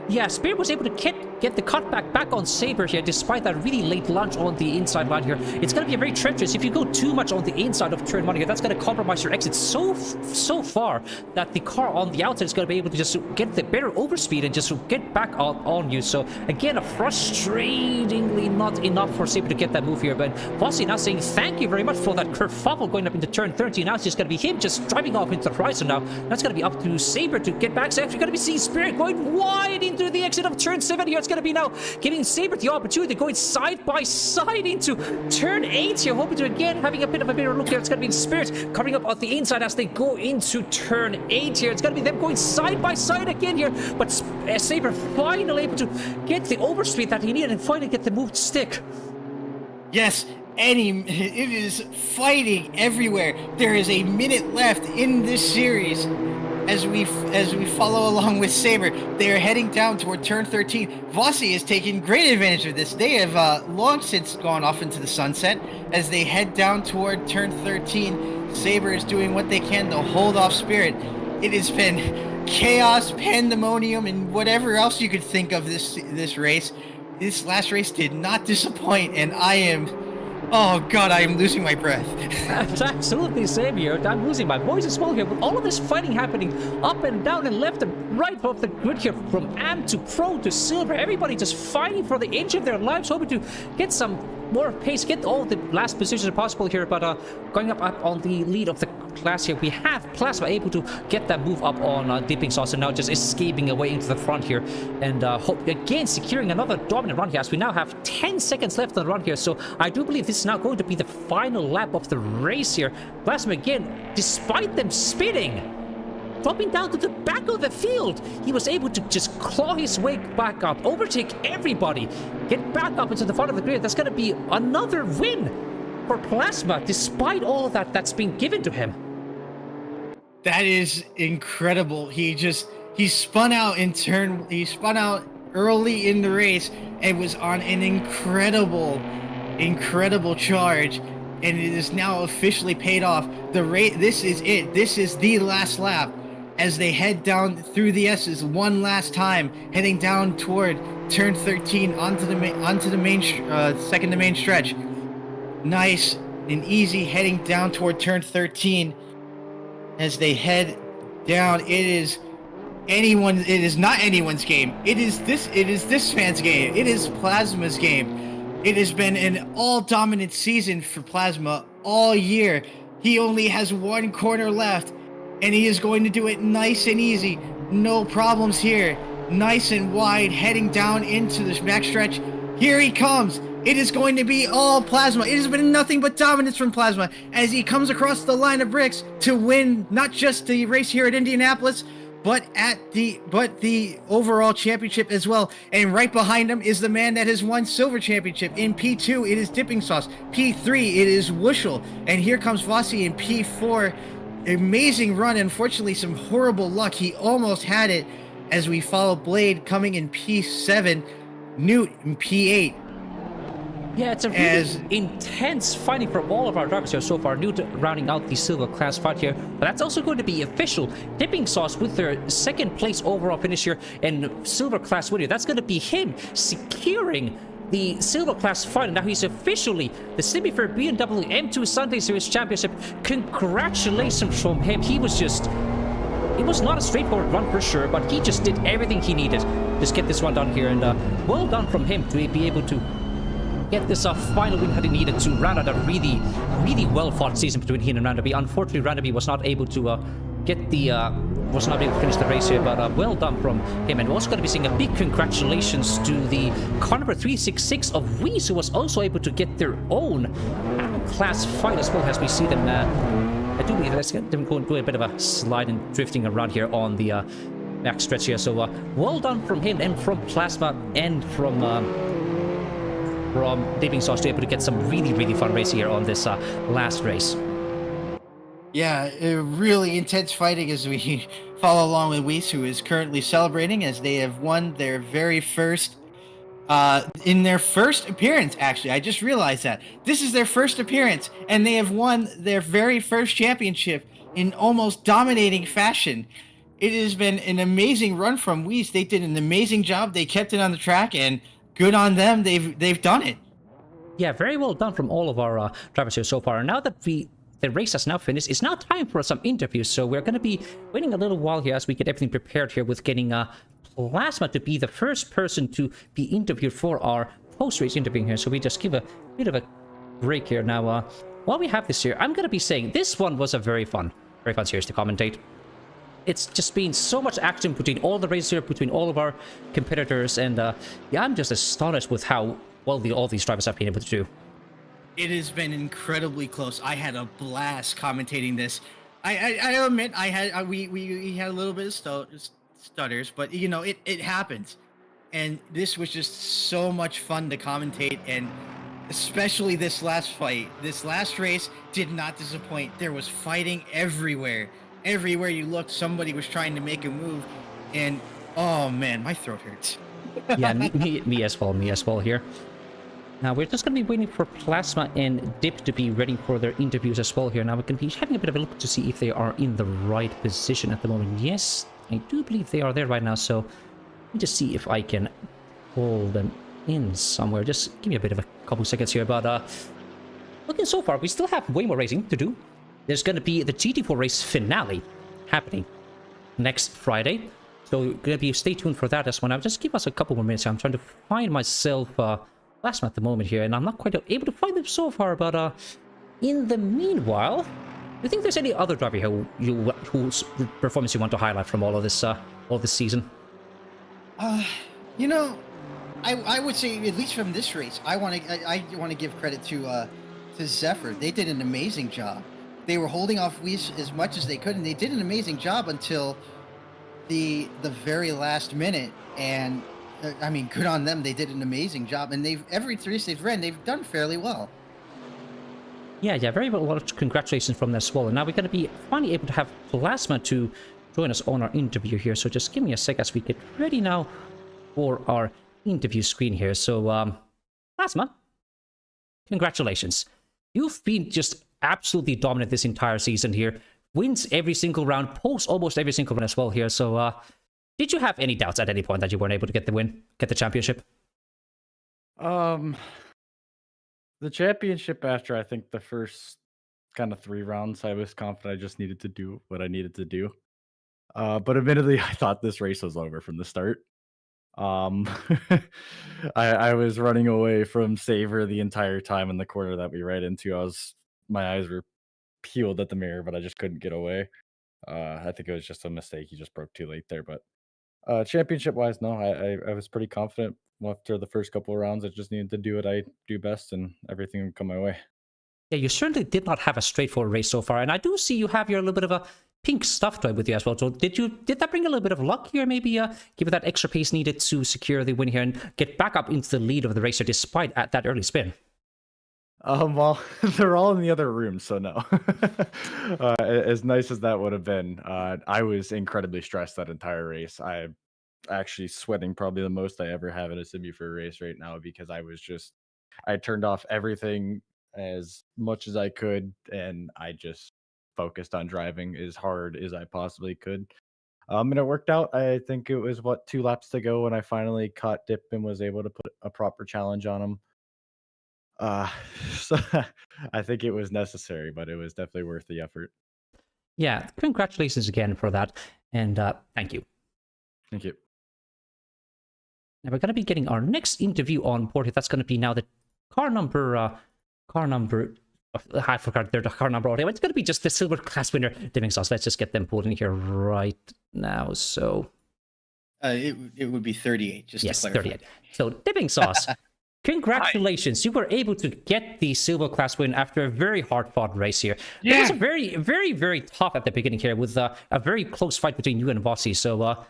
Yeah, Spirit was able to get the cutback back on Saber here, despite that really late launch on the inside line here. It's going to be very treacherous. If you go too much on the inside of turn 1 here, that's going to compromise your exit so far that the car on the outside is going to be able to just get the better overspeed and just get back on you. So again, frustratingly not enough for Saber to get that move here. But Vossi now saying thank you very much for that kerfuffle going up into turn 13. Now it's just going to be him just driving off into the horizon now. That's going to be up to Saber to get back. So actually going to be seeing Spirit going wide into the exit of turn 7 here. It's going to be now giving Saber the opportunity going side by side into turn 8 here, hoping to again having a bit of a better look here. It's going to be Spirit coming up on the inside as they go into turn 8 here. It's going to be them going side by side again here, but Saber finally able to get the overspeed that he needed and finally get the move to stick. Yes, it is fighting everywhere. There is a minute left in this series. As we follow along with Saber, they are heading down toward turn 13. Vossi is taking great advantage of this. They have long since gone off into the sunset as they head down toward turn 13. Saber is doing what they can to hold off Spirit. It has been chaos, pandemonium, and whatever else you could think of this race. This last race did not disappoint, and oh god, I am losing my breath. Absolutely same here. I'm losing my voice as well here. With all of this fighting happening up and down and left and right of the grid here, from Am to Pro to Silver, everybody just fighting for the inch of their lives, hoping to get some more pace, get all the last positions possible here. But going up on the lead of the class here, we have Plasma able to get that move up on Dipping Sauce, and now just escaping away into the front here, and hope again securing another dominant run here as we now have 10 seconds left on the run here. So I do believe this is now going to be the final lap of the race here. Plasma again, despite them spinning, dropping down to the back of the field, he was able to just claw his way back up, overtake everybody, get back up into the front of the grid. That's going to be another win for Plasma, despite all of that's been given to him. That is incredible. He spun out early in the race and was on an incredible charge, and it is now officially paid off. This is it. This is the last lap as they head down through the S's one last time, heading down toward turn 13 onto the second to main stretch. Nice and easy heading down toward turn 13 as they head down. It is not anyone's game. It is this fan's game. It is Plasma's game. It has been an all-dominant season for Plasma all year. He only has one corner left, and he is going to do it nice and easy. No problems here. Nice and wide, heading down into the backstretch. Here he comes. It is going to be all Plasma. It has been nothing but dominance from Plasma as he comes across the line of bricks to win not just the race here at Indianapolis, but the overall championship as well. And right behind him is the man that has won silver championship. In P2, it is Dipping Sauce. P3, it is Wushel. And here comes Vossi in P4. Amazing run. Unfortunately, some horrible luck. He almost had it as we follow Blade coming in P7. Newt in P8. Yeah, it's a really intense fighting from all of our drivers here so far. Newt rounding out the silver class fight here. But that's also going to be official. Dipping Sauce with their second place overall finish here and silver class winner. That's going to be him securing the silver class final. Now he's officially the Simufur BMW M2 Sunday Series Championship. Congratulations from him. It was not a straightforward run for sure, but he just did everything he needed to just get this one done here. And well done from him to be able to get this final win that he needed to round out a really, really well-fought season between him and Randaby. Unfortunately, Randaby was not able to finish the race here, but well done from him. And we're also going to be seeing a big congratulations to the car number 366 of Weiss, who was also able to get their own class fight as well, as we see them. I do believe let's get them going a bit of a slide and drifting around here on the back stretch here. So well done from him and from Plasma and from Dipping Sauce to be able to get some really, really fun racing here on this last race. Yeah, really intense fighting as we follow along with Weiss, who is currently celebrating as they have won their very first, in their first appearance, actually. I just realized that. This is their first appearance, and they have won their very first championship in almost dominating fashion. It has been an amazing run from Weiss. They did an amazing job. They kept it on the track, and good on them. They've done it. Yeah, very well done from all of our drivers here so far. And now that the race has now finished, it's now time for some interviews. So we're going to be waiting a little while here as we get everything prepared here with getting Plasma to be the first person to be interviewed for our post-race interviewing here. So we just give a bit of a break here. Now, while we have this here, I'm going to be saying this one was a very fun series to commentate. It's just been so much action between all the races here, between all of our competitors, and yeah, I'm just astonished with how well all these drivers have been able to do. It has been incredibly close. I had a blast commentating this. I admit we had a little bit of stutters, but you know it happens, and this was just so much fun to commentate, and especially this last fight, this last race did not disappoint. There was fighting everywhere. Everywhere you looked, somebody was trying to make a move, and oh man, my throat hurts. Yeah, me as well here. Now we're just going to be waiting for Plasma and Dip to be ready for their interviews as well here. Now we're going to be having a bit of a look to see if they are in the right position at the moment. Yes, I do believe they are there right now, so let me just see if I can pull them in somewhere. Just give me a bit of a couple seconds here, but looking so far, we still have way more racing to do. There's going to be the GT4 race finale happening next Friday. So you're going to be stay tuned for that as well. Now just give us a couple more minutes here. I'm trying to find myself Plasma at the moment here, and I'm not quite able to find them so far, but in the meanwhile, do you think there's any other driver here whose performance you want to highlight from all this season? You know, I would say at least from this race, I want to give credit to Zephyr. They did an amazing job. They were holding off Weiss as much as they could, and they did an amazing job until the very last minute. And I mean, good on them. They did an amazing job, and every race they've ran, they've done fairly well. Yeah, very well. A lot of congratulations from their swallow. Now we're going to be finally able to have Plasma to join us on our interview here. So just give me a sec as we get ready now for our interview screen here. So, Plasma, congratulations. You've been just absolutely dominant this entire season here. Wins every single round, posts almost every single one as well here. So, did you have any doubts at any point that you weren't able to get the win, get the championship? The championship, after I think the first kind of 3 rounds, I was confident I just needed to do what I needed to do. But admittedly, I thought this race was over from the start. I was running away from Saver the entire time in the corner that we ran into. My eyes were peeled at the mirror, but I just couldn't get away. I think it was just a mistake. He just broke too late there. But championship wise, no, I was pretty confident after the first couple of rounds. I just needed to do what I do best, and everything would come my way. Yeah, you certainly did not have a straightforward race so far, and I do see you have your little bit of a pink stuff toy with you as well. So did that bring a little bit of luck here? Maybe give it that extra pace needed to secure the win here and get back up into the lead of the racer despite at that early spin. Well, they're all in the other room, so no. As nice as that would have been, I was incredibly stressed that entire race. actually sweating probably the most I ever have in a Simufur race right now because I turned off everything as much as I could, and I just focused on driving as hard as I possibly could. And it worked out. I think it was 2 laps to go when I finally caught Dip and was able to put a proper challenge on him. Uh, so I think it was necessary, but it was definitely worth the effort. Yeah, congratulations again for that, and thank you. Thank you. Now we're going to be getting our next interview on board. That's going to be now the car number. I forgot the car number already. It's going to be just the silver class winner, Dipping Sauce. Let's just get them pulled in here right now. So it would be 38. Just yes, to clarify. 38. So Dipping Sauce, congratulations! You were able to get the silver class win after a very hard fought race here. Yeah. It was very, very, very tough at the beginning here with a very close fight between you and Vossi. So how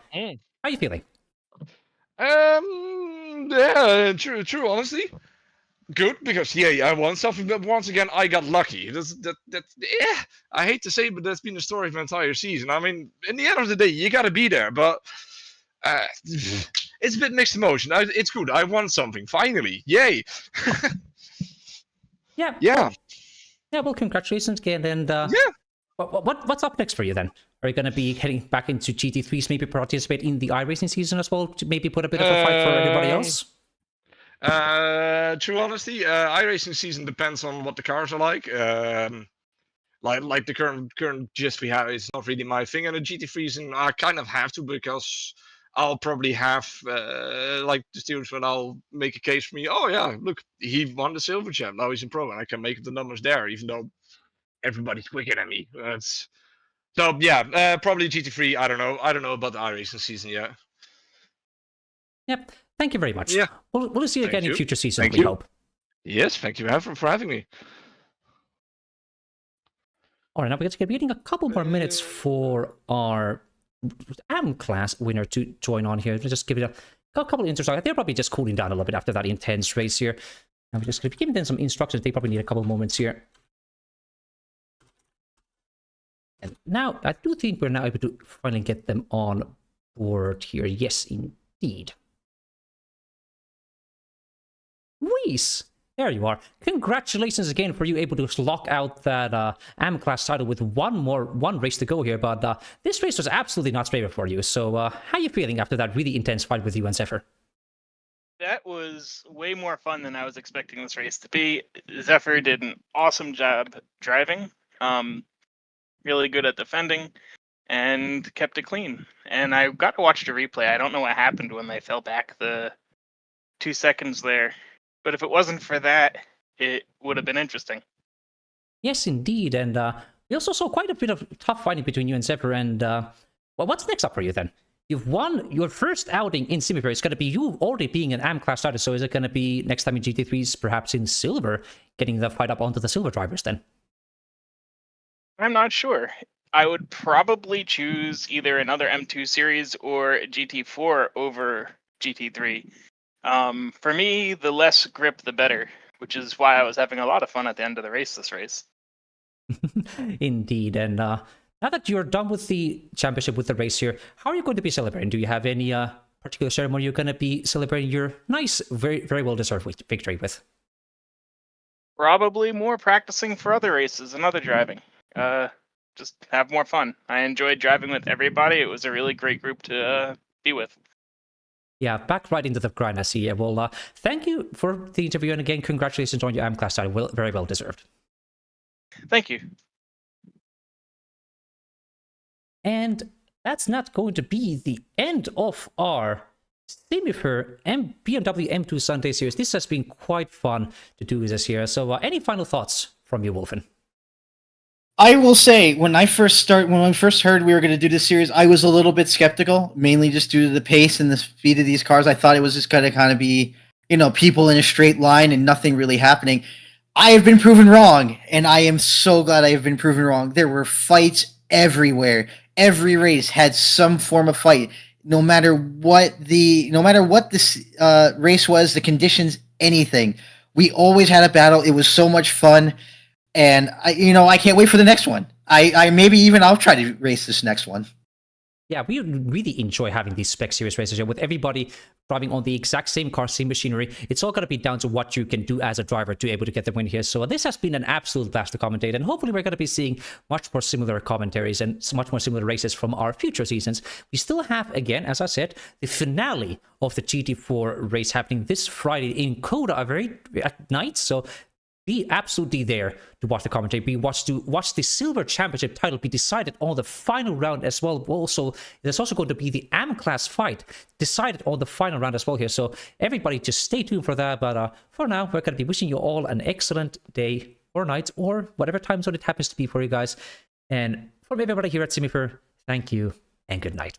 are you feeling? Yeah, true, honestly. Good, because I won something, but once again I got lucky. I hate to say it, but that's been the story of my entire season. I mean, in the end of the day, you gotta be there, but it's a bit mixed emotion. It's good. I won something, finally. Yay! Yeah. Yeah. Yeah, well, congratulations again, and what's up next for you then? Are you going to be heading back into GT3s, maybe participate in the iRacing season as well, to maybe put a bit of a fight for everybody else? True honesty, iRacing season depends on what the cars are like. Like the current gist we have is not really my thing, and the GT3 season I kind of have to, because I'll probably have like the students when I'll make a case for me. Oh yeah, look, he won the silver champ. Now he's in pro, and I can make the numbers there, even though everybody's quicker than me. So yeah, probably GT3. I don't know about the iRacing season yet. Yep. Thank you very much. Yeah. We'll see you again in future seasons, we hope. Yes, thank you for having me. All right, now we're going to be getting a couple more minutes for our AM class winner to join on here. We'll just give it a couple of instructions. They're probably just cooling down a little bit after that intense race here. And we're just going to be giving them some instructions. They probably need a couple moments here. And now, I do think we're now able to finally get them on board here. Yes, indeed. Reese, there you are. Congratulations again for you able to lock out that AM class title with one race to go here. But this race was absolutely not straight for you. So how are you feeling after that really intense fight with you and Zephyr? That was way more fun than I was expecting this race to be. Zephyr did an awesome job driving. Really good at defending, and kept it clean. And I got to watch the replay. I don't know what happened when they fell back the 2 seconds there. But if it wasn't for that, it would have been interesting. Yes, indeed. And we also saw quite a bit of tough fighting between you and Zephyr. And well, what's next up for you then? You've won your first outing in Simufur. It's going to be you already being an AM class starter. So is it going to be next time in GT3s, perhaps in silver, getting the fight up onto the silver drivers then? I'm not sure. I would probably choose either another M2 series or GT4 over GT3. For me, the less grip, the better, which is why I was having a lot of fun at the end of the race this race. Indeed. And now that you're done with the championship, with the race here, how are you going to be celebrating? Do you have any particular ceremony you're going to be celebrating your nice, very, very well-deserved victory with? Probably more practicing for other races and other driving. Just have more fun. I enjoyed driving with everybody. It was a really great group to be with. Yeah, back right into the grind, I see. Well, thank you for the interview, and again, congratulations on your AM class title. Very well deserved. Thank you. And that's not going to be the end of our Simufur BMW M2 Sunday Series. This has been quite fun to do this year. So any final thoughts from you, Wolfin? I will say, when I first heard we were going to do this series, I was a little bit skeptical, mainly just due to the pace and the speed of these cars. I thought it was just going to kind of be, people in a straight line and nothing really happening. I have been proven wrong, and I am so glad I have been proven wrong. There were fights everywhere. Every race had some form of fight. No matter what this race was, the conditions, anything. We always had a battle. It was so much fun. And I can't wait for the next one. I maybe even I'll try to race this next one. Yeah, we really enjoy having these spec series races here with everybody driving on the exact same car, same machinery. It's all going to be down to what you can do as a driver to be able to get the win here. So this has been an absolute blast to commentate, and hopefully we're going to be seeing much more similar commentaries and much more similar races from our future seasons. We still have, again, as I said, the finale of the GT4 race happening this Friday in Coda at night. So be absolutely there to watch the commentary. Be to watch the Silver Championship title be decided on the final round as well. Also, there's also going to be the AM class fight decided on the final round as well here. So everybody just stay tuned for that. But for now, we're going to be wishing you all an excellent day or night or whatever time zone it happens to be for you guys. And from everybody here at Simufur, thank you and good night.